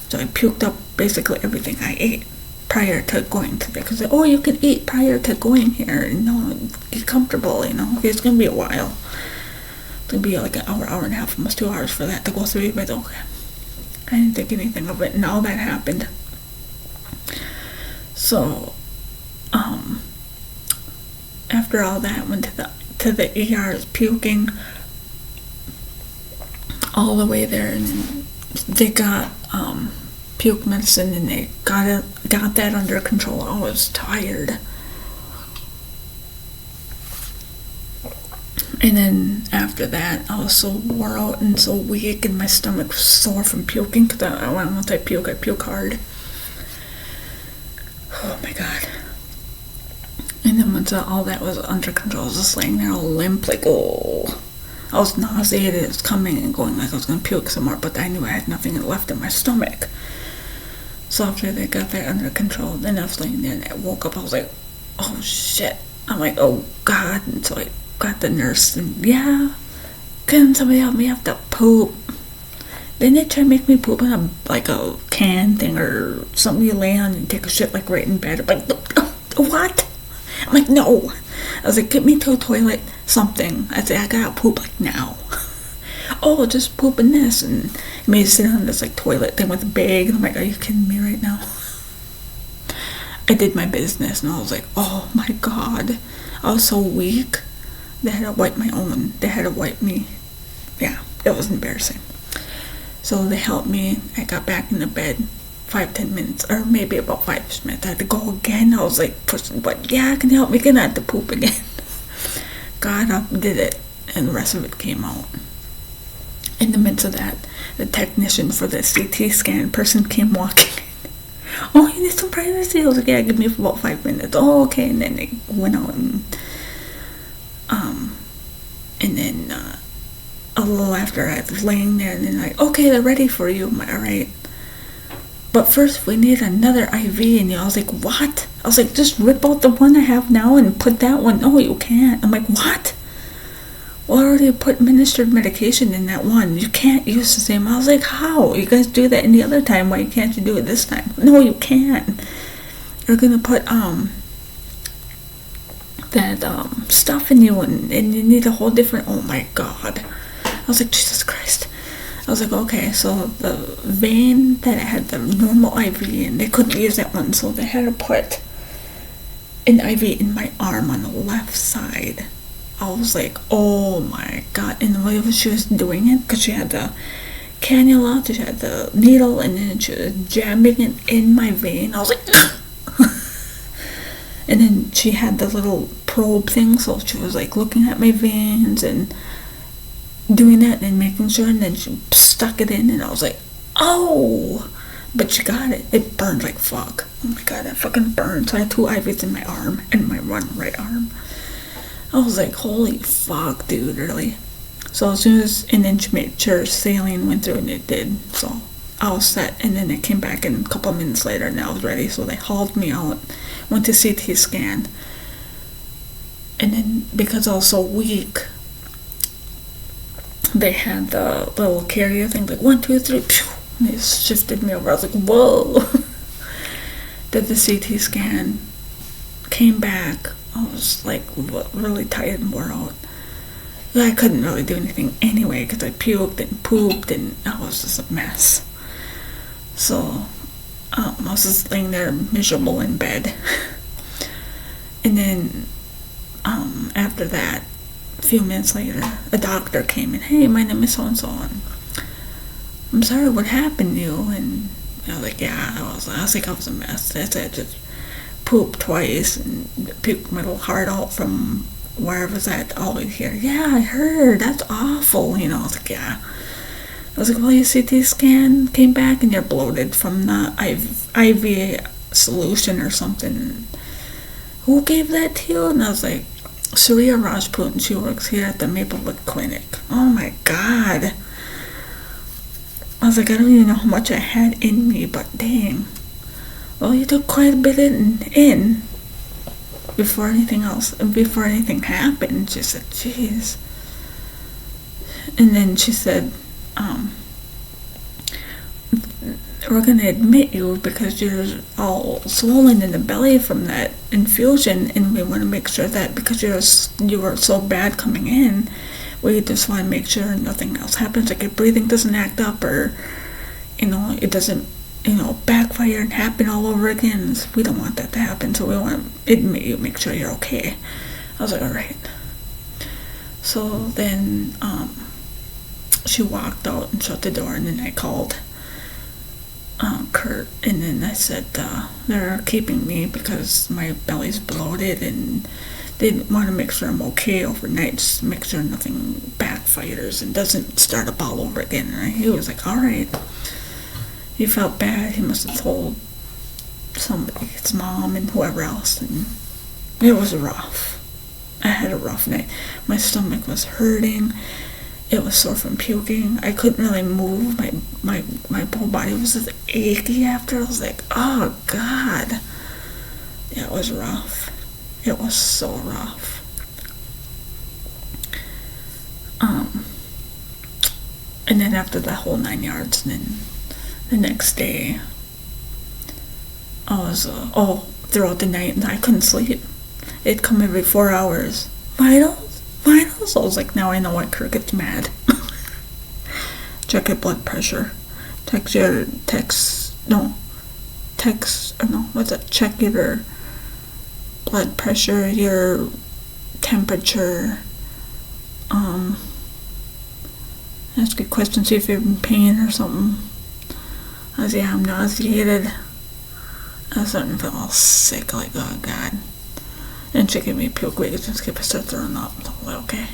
So I puked up basically everything I ate prior to going to there. Because, oh, you can eat prior to going here, and get comfortable, it's going to be a while. It's going to be like an hour and a half, almost 2 hours for that to go through, but okay. I didn't think anything of it, and all that happened. So, after all that, went to the ER, I was puking all the way there, and then they got puke medicine, and they got that under control. I was tired, and then after that, I was so wore out and so weak, and my stomach was sore from puking. Because once I puke hard. Oh my god. And then once all that was under control, I was just laying there all limp, like, oh. I was nauseated, it was coming and going like I was going to puke some more, but I knew I had nothing left in my stomach. So after they got that under control, then I was laying there and I woke up, I was like, oh shit. I'm like, oh god. And so I got the nurse, and yeah, can somebody help me? I have to poop. Then they try to make me poop in a can thing or something you lay on and take a shit like right in bed. I'm like, what? I'm like, no. I was like, get me to a toilet, something. I said, I gotta poop like now. Oh, just poop in this. And it made me sit on this like toilet thing with a bag. And I'm like, are you kidding me right now? I did my business, and I was like, oh my god. I was so weak. They had to wipe They had to wipe me. Yeah, it was embarrassing. So they helped me. I got back in the bed 5-10 minutes, or maybe about 5 minutes. I had to go again. I was like pushing, but yeah, can you help me? Can I have to poop again? Got up, did it, and the rest of it came out. In the midst of that, the technician for the CT scan person came walking in. oh, you need some privacy? I was like, yeah, give me about 5 minutes. Oh, okay. And then they went out and then a little after I was laying there, and then like, okay, they're ready for you. I'm like, all right. But first, we need another IV in you. I was like, what? I was like, just rip out the one I have now and put that one. No, you can't. I'm like, what? Well, I already put administered medication in that one. You can't use the same. I was like, how? You guys do that any other time. Why can't you do it this time? No, you can't. You're gonna put that stuff in you, and you need a whole different. Oh my God. I was like, Jesus Christ. I was like, okay, so the vein that I had the normal IV in, they couldn't use that one, so they had to put an IV in my arm on the left side. I was like, oh my God. And the way she was doing it, because she had the cannula, she had the needle, and then she was jamming it in my vein. I was like, and then she had the little probe thing, so she was like looking at my veins and doing that and making sure, and then she stuck it in, and I was like, oh, but she got it. It burned like fuck. Oh my God, that fucking burned. So I had 2 IVs in my arm and my one right arm. I was like, holy fuck, dude, really. So as soon as, and then she made sure saline went through, and it did. So I was set, and then it came back in a couple of minutes later, and I was ready. So they hauled me out, went to CT scan, and then because I was so weak, they had the little carrier thing, like 1, 2, 3, pew, and they shifted me over. I was like, whoa. Did the CT scan, came back. I was like really tired and wore out. I couldn't really do anything anyway because I puked and pooped, and I was just a mess. So I was just laying there miserable in bed. And then after that, a few minutes later, a doctor came in. Hey, my name is so-and-so, and I'm sorry, what happened to you? And I was like, yeah, I was like, I was a mess. That's it. Just pooped twice and puked my little heart out from where I was at all the way here. Yeah, I heard. That's awful. I was like, yeah. I was like, well, your CT scan came back and you're bloated from the IV solution or something. Who gave that to you? And I was like, Surya Rajput, and she works here at the Maplewood Clinic. Oh my God. I was like, I don't even know how much I had in me, but dang. Well, you took quite a bit in before anything happened. She said, jeez. And then she said, we're going to admit you because you're all swollen in the belly from that infusion, and we want to make sure that because you were so bad coming in, we just want to make sure nothing else happens, like your breathing doesn't act up, or it doesn't backfire and happen all over again. We don't want that to happen, so we want to admit you, make sure you're okay. I was like, all right. So then she walked out and shut the door, and then I called Kurt, and then I said they're keeping me because my belly's bloated, and they want to make sure I'm okay overnight, just to make sure nothing backfires and doesn't start up all over again. And he was like, all right. He felt bad. He must have told somebody, his mom and whoever else, and it was rough. I had a rough night. My stomach was hurting. It was sore from puking. I couldn't really move. My whole body was just achy after. I was like, oh God. Yeah, it was rough. It was so rough. And then after the whole 9 yards, and then the next day, I was throughout the night, and I couldn't sleep. It'd come every 4 hours. Vitals. I was like, now I know why Kurt gets mad. Check your blood pressure. Check your blood pressure, your temperature. Ask a question, see if you're in pain or something. I was, yeah, I'm nauseated. I was starting to feel all sick, like, oh God. And she gave me puke weight just kept start throwing up. So I was like, okay.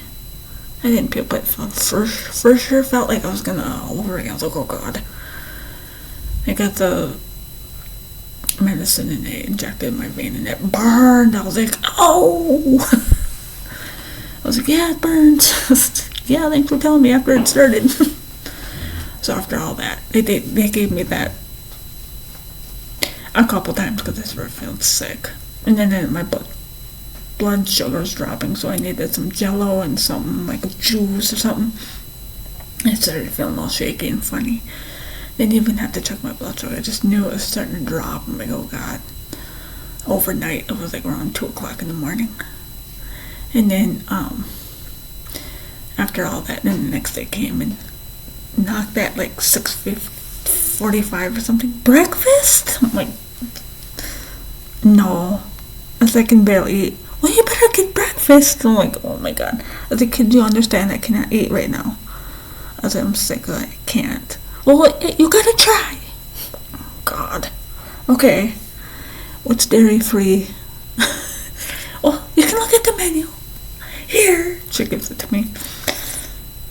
I didn't puke, but for sure felt like I was gonna all over again. I was like, oh God. I got the medicine and they injected my vein and it burned. I was like, oh! I was like, yeah, it burns. Yeah, thanks for telling me after it started. So after all that, they gave me that a couple times because I started feeling sick. And then my blood sugar was dropping, so I needed some Jello and something like a juice or something. I started feeling all shaky and funny. Didn't even have to check my blood sugar. I just knew it was starting to drop. I'm like, oh God. Overnight, it was like around 2 o'clock in the morning. And then, after all that, then the next day came and knocked at like 6:45 or something. Breakfast? I'm like, no. I was like, I can barely eat. Well, you better get breakfast. I'm like, oh my God. I was like, kid, you understand I cannot eat right now? I was like, I'm sick. I can't. Well, you gotta try. Oh, God. Okay. What's dairy-free? Well, you can look at the menu. Here. She gives it to me.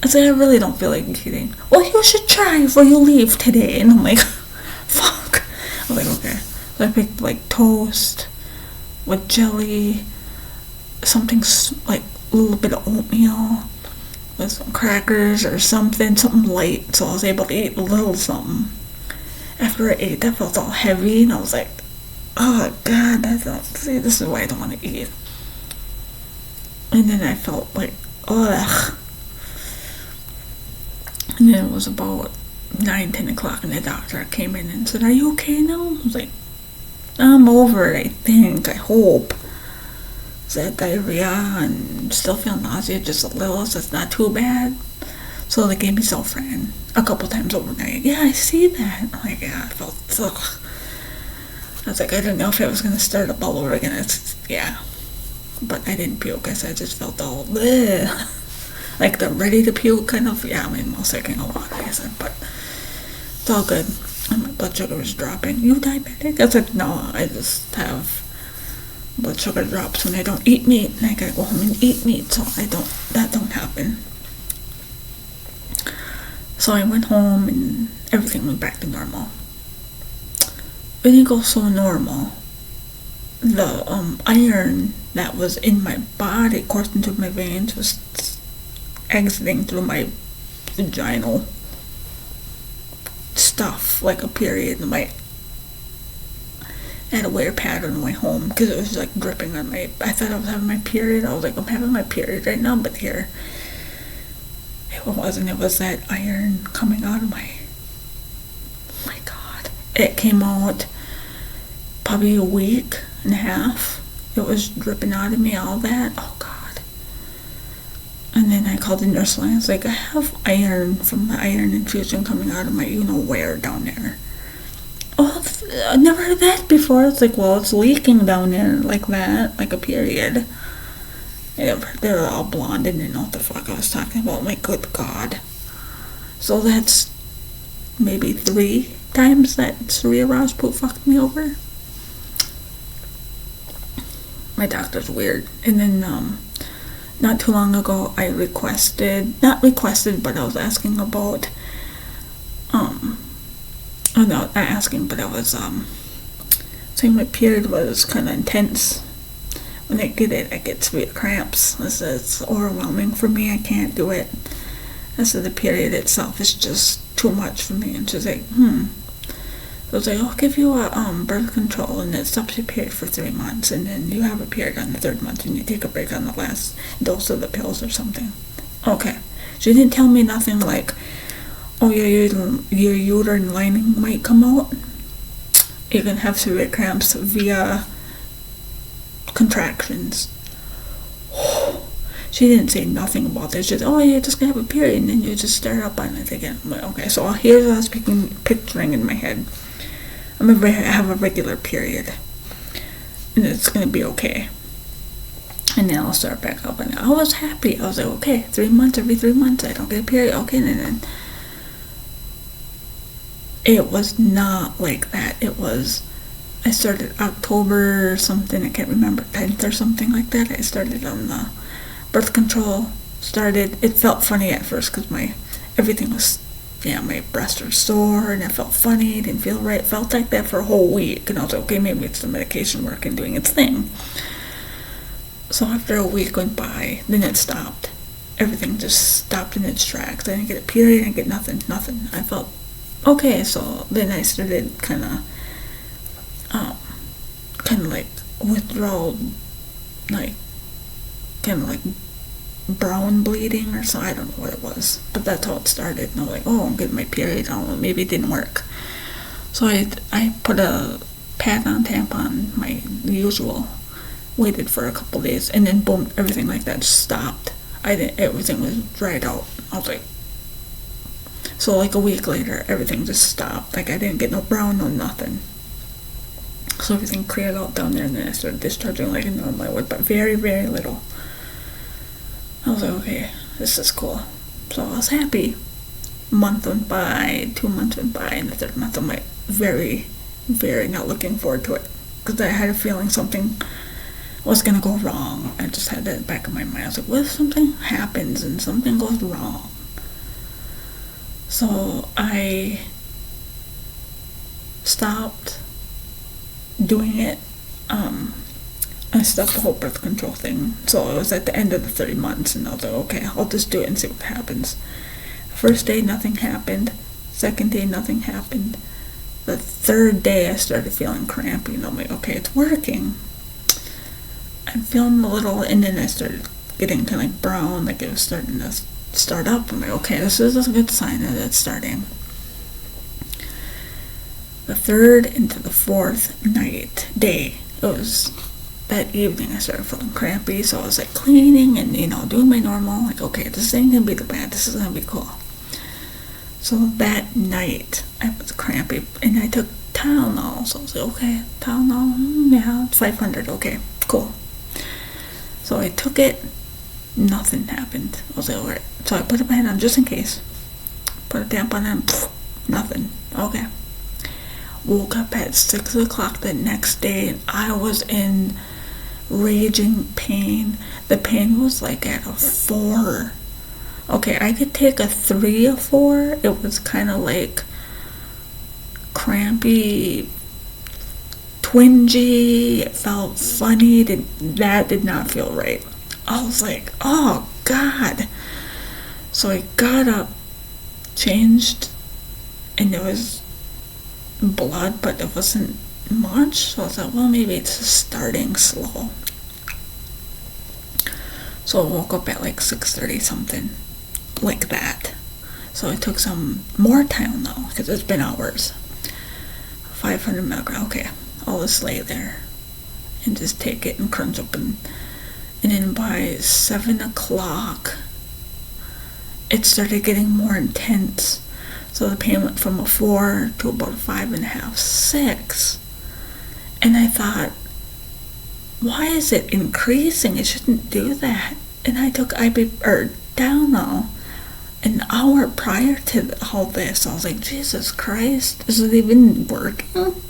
I said, I really don't feel like eating. Well, you should try before you leave today. And I'm like, fuck. I was like, okay. So I picked like toast with jelly, something like a little bit of oatmeal with some crackers or something light. So I was able to eat a little something. After I ate, that felt all heavy. And I was like, oh God, see, this is why I don't want to eat. And then I felt like, ugh. And then it was about 9-10 o'clock and the doctor came in and said, are you okay now? I was like, I'm over it, I think, I hope. Said diarrhea and still feel nauseous just a little, so it's not too bad. So they gave me Zofran a couple times overnight. Yeah, I see that. I'm like, yeah, I felt, ugh. I was like, I didn't know if I was going to start up all over again. Yeah. But I didn't puke. I just felt all, bleh. Like the ready to puke kind of. Yeah, I mean, most sick in a lot, I said, but it's all good. And my blood sugar was dropping. You diabetic? I said, no, I just have blood sugar drops when I don't eat meat, and I gotta go home and eat meat, so that don't happen. So I went home and everything went back to normal. It didn't go so normal. The iron that was in my body coursing through my veins was exiting through my vaginal stuff like a period. I had a weird pattern on my way home because it was like dripping on I thought I was having my period. I was like, I'm having my period right now, but here it wasn't. It was that iron coming out of my God. It came out probably a week and a half. It was dripping out of me, all that. Oh God. And then I called the nurse line. I was like, I have iron from the iron infusion coming out of my where down there. Oh, I never heard that before. It's like, well, it's leaking down there like that, like a period. They were all blonde and didn't know what the fuck I was talking about. My good God. So that's maybe 3 times that Surya Rajput fucked me over. My doctor's weird. And then, not too long ago, I not requested, but I was asking about, not asking, but I was, saying my period was kind of intense. When I get it, I get severe cramps. I said, it's overwhelming for me, I can't do it. I said, the period itself is just too much for me. And she's like, I was like, I'll give you a birth control, and it stops your period for 3 months, and then you have a period on the 3rd month, and you take a break on the last dose of the pills or something. Okay. She didn't tell me nothing like, oh, your uterine lining might come out. You can have severe cramps via contractions. She didn't say nothing about this. She said, oh, you're just going to have a period, and then you just start up on it again. I'm like, okay, so here's what I was picturing in my head. I'm going to have a regular period, and it's going to be okay. And then I'll start back up, and I was happy. I was like, okay, 3 months, every 3 months, I don't get a period. Okay, and then it was not like that. It was, I started October or something, I can't remember, 10th or something like that. I started on the birth control. It felt funny at first because everything was yeah, my breasts were sore and I felt funny, didn't feel right. Felt like that for a whole week. And I was like, okay, maybe it's the medication working, doing its thing. So after a week went by, then it stopped. Everything just stopped in its tracks. I didn't get a period, I didn't get nothing. I felt okay, so then I started kind of like withdrawal, like kind of like brown bleeding or so. I don't know what it was, but that's how it started. And I was like, oh, I'm getting my period. I don't know, maybe it didn't work. So I put a pad on tampon, my usual, waited for a couple days, and then boom, everything like that just stopped. Everything was dried out. I was like, so like a week later, everything just stopped. Like I didn't get no brown, no nothing. So everything cleared out down there, and then I started discharging like I normally would, but very, very little. I was like, okay, this is cool. So I was happy. A month went by, 2 months went by, and the third month I'm like very, very not looking forward to it. Because I had a feeling something was going to go wrong. I just had that in the back of my mind. I was like, what if something happens and something goes wrong? So I stopped doing it. I stopped the whole birth control thing. So it was at the end of the 30 months, and I was like, okay, I'll just do it and see what happens. First day, nothing happened. Second day, nothing happened. The third day, I started feeling crampy, and I'm like, okay, it's working. I'm feeling a little, and then I started getting kind of like brown, like it was starting to start up. I'm like, okay, this is a good sign that it's starting. The third into the fourth day, it was that evening I started feeling crampy, so I was like cleaning and, doing my normal, like, okay, this ain't gonna be too bad, this is gonna be cool. So that night, I was crampy, and I took Tylenol, so I was like, okay, Tylenol, yeah, it's 500, okay, cool. So I took it, nothing happened. I was like, alright, so I put a pad on just in case. Put a tampon on, nothing, okay. Woke up at 6 o'clock the next day, and I was in raging pain. The pain was like at a 4. Okay, I could take a 3 or 4. It was kind of like crampy, twingy. It felt funny. That did not feel right. I was like, oh God. So I got up, changed, and there was blood, but it wasn't much. So I was like, well, maybe it's just starting slow. So I woke up at like 6:30 something, like that. So I took some more Tylenol because it's been hours. 500 milligrams. Okay, I'll just lay there and just take it and crunch up, and then by 7 o'clock it started getting more intense. So the pain went from a 4 to about a 5.5, 6. And I thought, why is it increasing? It shouldn't do that. And I took Tylenol an hour prior to all this. I was like, Jesus Christ, is it even working?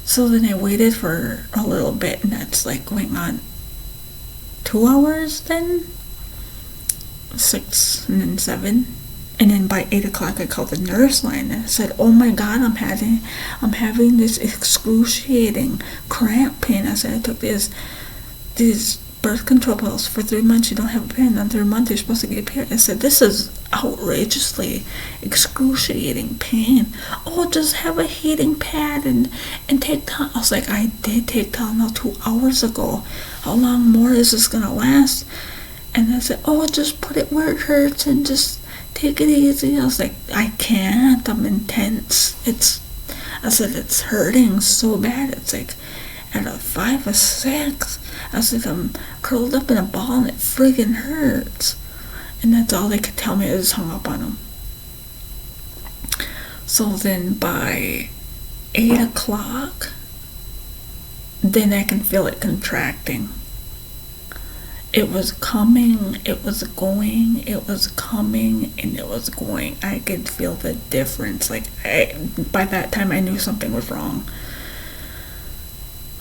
So then I waited for a little bit, and that's like going on 2 hours then? 6 and then 7. And then by 8 o'clock I called the nurse line and I said, oh my God, I'm having this excruciating cramp pain. I said, I took these birth control pills for 3 months. You don't have a period. On the 3rd month you're supposed to get a period. I said, this is outrageously excruciating pain. Oh, just have a heating pad and take Tylenol. I was like, I did take Tylenol 2 hours ago. How long more is this gonna last? And I said, oh, just put it where it hurts and just take it easy. I was like, I can't. I'm intense. I said, it's hurting so bad. It's like at a 5 or 6. I was like, I'm curled up in a ball and it friggin' hurts. And that's all they could tell me. I just hung up on them. So then by 8 o'clock, then I can feel it contracting. It was coming, it was going, it was coming, and it was going. I could feel the difference. Like, by that time, I knew something was wrong.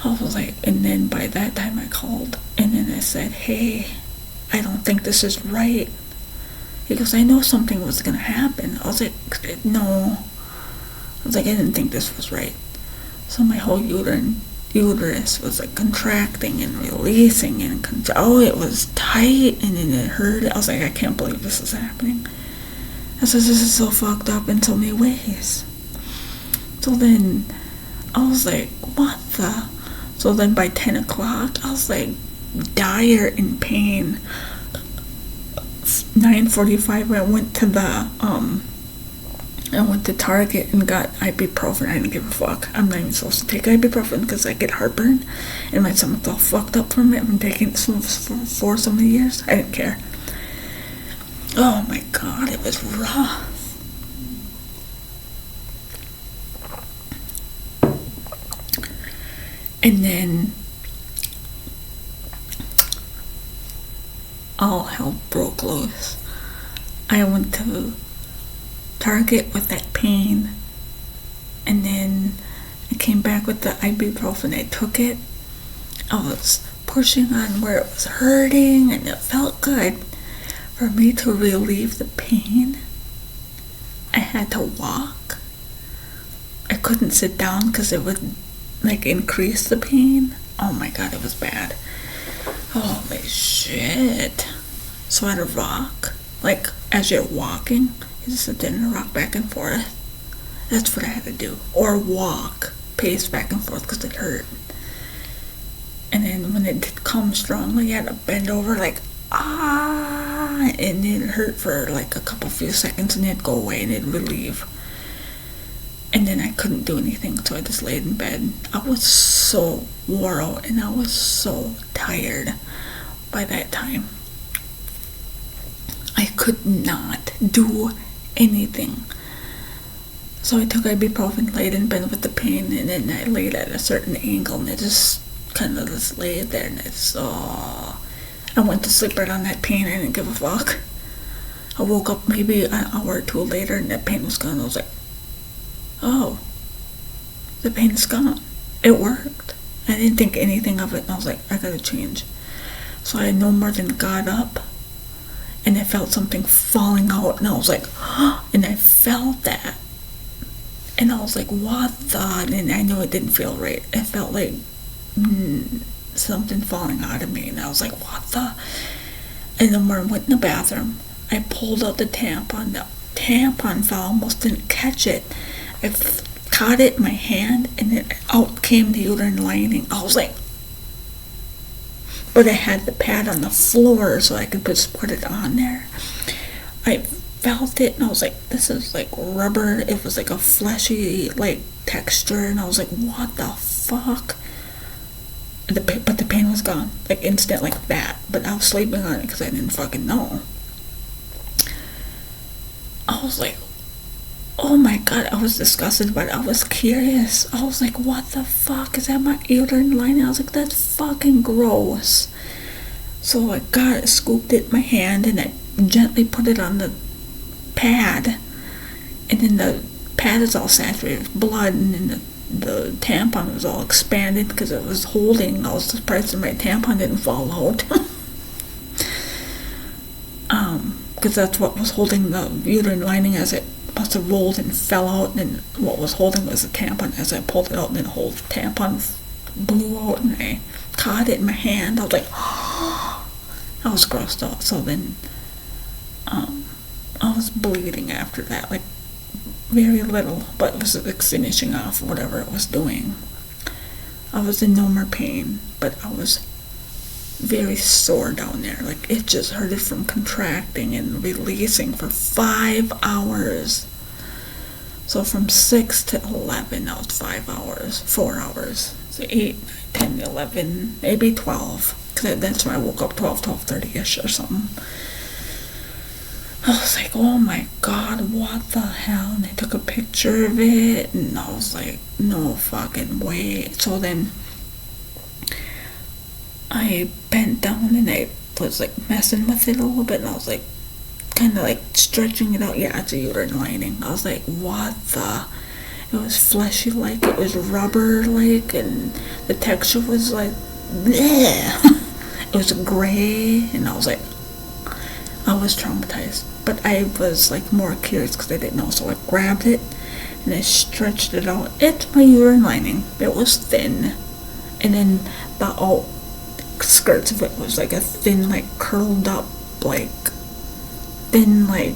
I was like, and then by that time, I called, and then I said, hey, I don't think this is right. He goes, I know something was gonna happen. I was like, no. I was like, I didn't think this was right. So my whole uterus was like contracting and releasing and it was tight and then it hurt. I was like, I can't believe this is happening. I said, this is so fucked up in so many ways. So then I was like, what the? So then by 10 o'clock, I was like dire in pain. 9:45, I went to Target and got ibuprofen. I didn't give a fuck. I'm not even supposed to take ibuprofen because I get heartburn and my stomach's all fucked up from it. I've been taking it for so many years. I didn't care. Oh my god, it was rough. And then all hell broke loose. I went to Target with that pain, and then I came back with the ibuprofen. I took it. I was pushing on where it was hurting, and it felt good. For me to relieve the pain, I had to walk. I couldn't sit down because it would like increase the pain. Oh my god, it was bad. Holy shit. So I had to rock. Like, as you're walking, you just sit there and rock back and forth. That's what I had to do. Or walk, pace back and forth because it hurt. And then when it did come strongly, I had to bend over like, and it hurt for like a few seconds and it'd go away and it'd relieve. And then I couldn't do anything, so I just laid in bed. I was so wore out and I was so tired by that time. I could not do anything. So I took ibuprofen, laid in bed with the pain, and then I laid at a certain angle and I just kind of just laid there and I went to sleep right on that pain. I didn't give a fuck. I woke up maybe an hour or two later and that pain was gone. I was like, oh, the pain is gone. It worked. I didn't think anything of it, and I was like, I gotta change. So I no more than got up, and I felt something falling out, and I was like, and I felt that. And I was like, what the? And I knew it didn't feel right. It felt like something falling out of me, and I was like, what the? And then when I went in the bathroom, I pulled out the tampon. The tampon fell, almost didn't catch it. I caught it in my hand, and then out came the uterine lining. I was like, but I had the pad on the floor so I could just put it on there. I felt it, and I was like, this is like rubber. It was like a fleshy like texture, and I was like, what the fuck? But the pain was gone, like instant, like that. But I was sleeping on it because I didn't fucking know. I was like, oh my god, I was disgusted, but I was curious. I was like, what the fuck? Is that my uterine lining? I was like, that's fucking gross. So I got it, scooped it in my hand, and I gently put it on the pad. And then the pad is all saturated with blood, and then the tampon was all expanded because it was holding. I was surprised that my tampon didn't fall out. Because that's what was holding the uterine lining as it must have rolled and fell out, and then what was holding was the tampon. As I pulled it out, and then the whole tampon blew out, and I caught it in my hand. I was like, I was grossed out. So then I was bleeding after that, like very little, but it was like finishing off whatever it was doing. I was in no more pain, but I was very sore down there. Like, it just hurted from contracting and releasing for 5 hours. So from 6 to 11, that was 5 hours, 4 hours. So 8, 10, 11, maybe 12. Because that's when I woke up, 12:30ish or something. I was like, oh my god, what the hell? And I took a picture of it, and I was like, no fucking way. So then I bent down and I was like messing with it a little bit, and I was like kind of like stretching it out. Yeah, it's a uterine lining. I was like, what the? It was fleshy like, it was rubber like, and the texture was like, bleh. It was gray, and I was like, I was traumatized. but I was like more curious because I didn't know, so I grabbed it and I stretched it out. It's my uterine lining. It was thin, and then the outskirts of it was like a thin, like curled up, like thin, like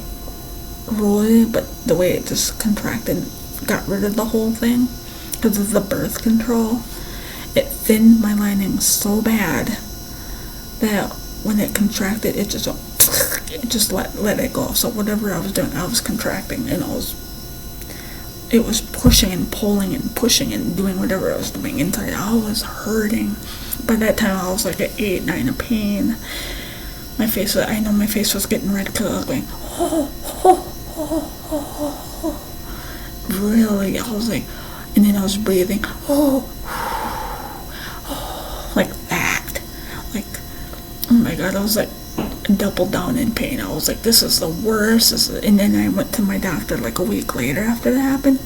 roll, but the way it just contracted got rid of the whole thing because of the birth control. It thinned my lining so bad that when it contracted, it just let it go. So whatever I was doing, I was contracting, and it was pushing and pulling and pushing and doing whatever I was doing inside. I was hurting. By that time, I was like at 8, 9 of pain. I know my face was getting red because I was going, really, I was like, and then I was breathing, like that, like, oh my god, I was like double down in pain. I was like, this is the worst. And then I went to my doctor like a week later after that happened.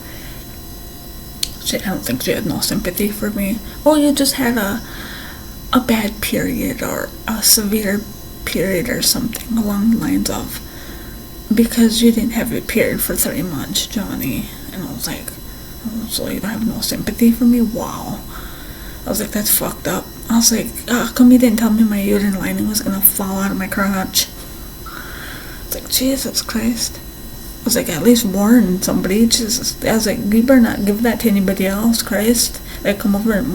I don't think she had no sympathy for me. Oh, you just had a bad period or a severe period or something along the lines of, because you didn't have a period for 3 months, Johnny. And I was like, oh, so you don't have no sympathy for me? Wow. I was like, that's fucked up. I was like, how come you didn't tell me my uterine lining was gonna fall out of my crotch? It's like, Jesus Christ. I was like, at least warn somebody. Jesus. I was like, you better not give that to anybody else, Christ. They come over and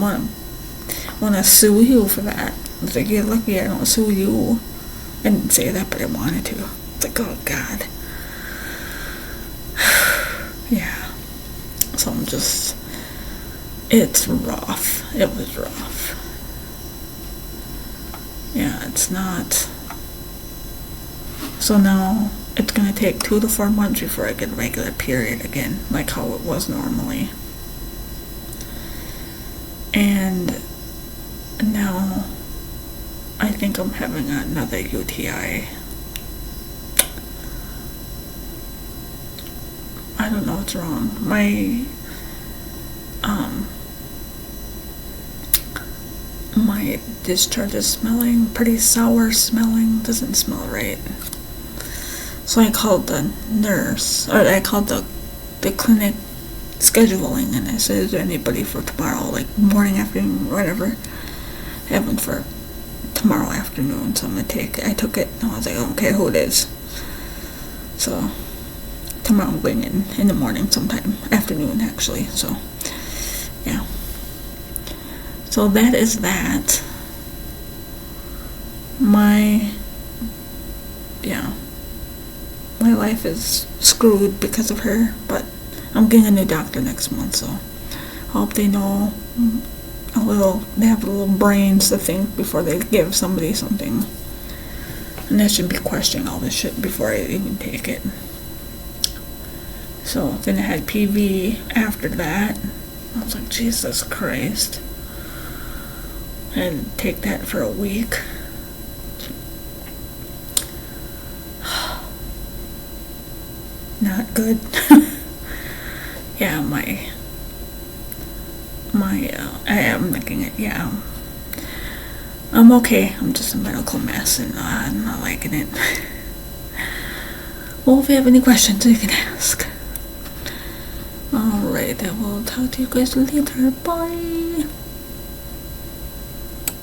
wanna sue you for that. I was like, you're lucky I don't sue you. I didn't say that, but I wanted to. It's like, oh God. Yeah. So it's rough. It was rough. Yeah, it's not. So now it's gonna take 2 to 4 months before I get a regular period again, like how it was normally. And now I think I'm having another UTI. I don't know what's wrong. My discharge is smelling pretty sour smelling, doesn't smell right. So I called the nurse, or I called the clinic scheduling, and I said, is there anybody for tomorrow, like morning, afternoon, whatever, having for tomorrow afternoon. So I took it, and I was like, okay, who it is. So tomorrow I'm going in the morning sometime, afternoon actually, so yeah. So that is that. My life is screwed because of her, but I'm getting a new doctor next month, so I hope they know they have little brains to think before they give somebody something. And I should be questioning all this shit before I even take it. So then I had PV after that. I was like, Jesus Christ. I had to take that for a week. Not good. Yeah, I am making it, yeah. I'm okay. I'm just a medical mess, and I'm not liking it. Well, if you have any questions, you can ask. Alright, I will talk to you guys later. Bye.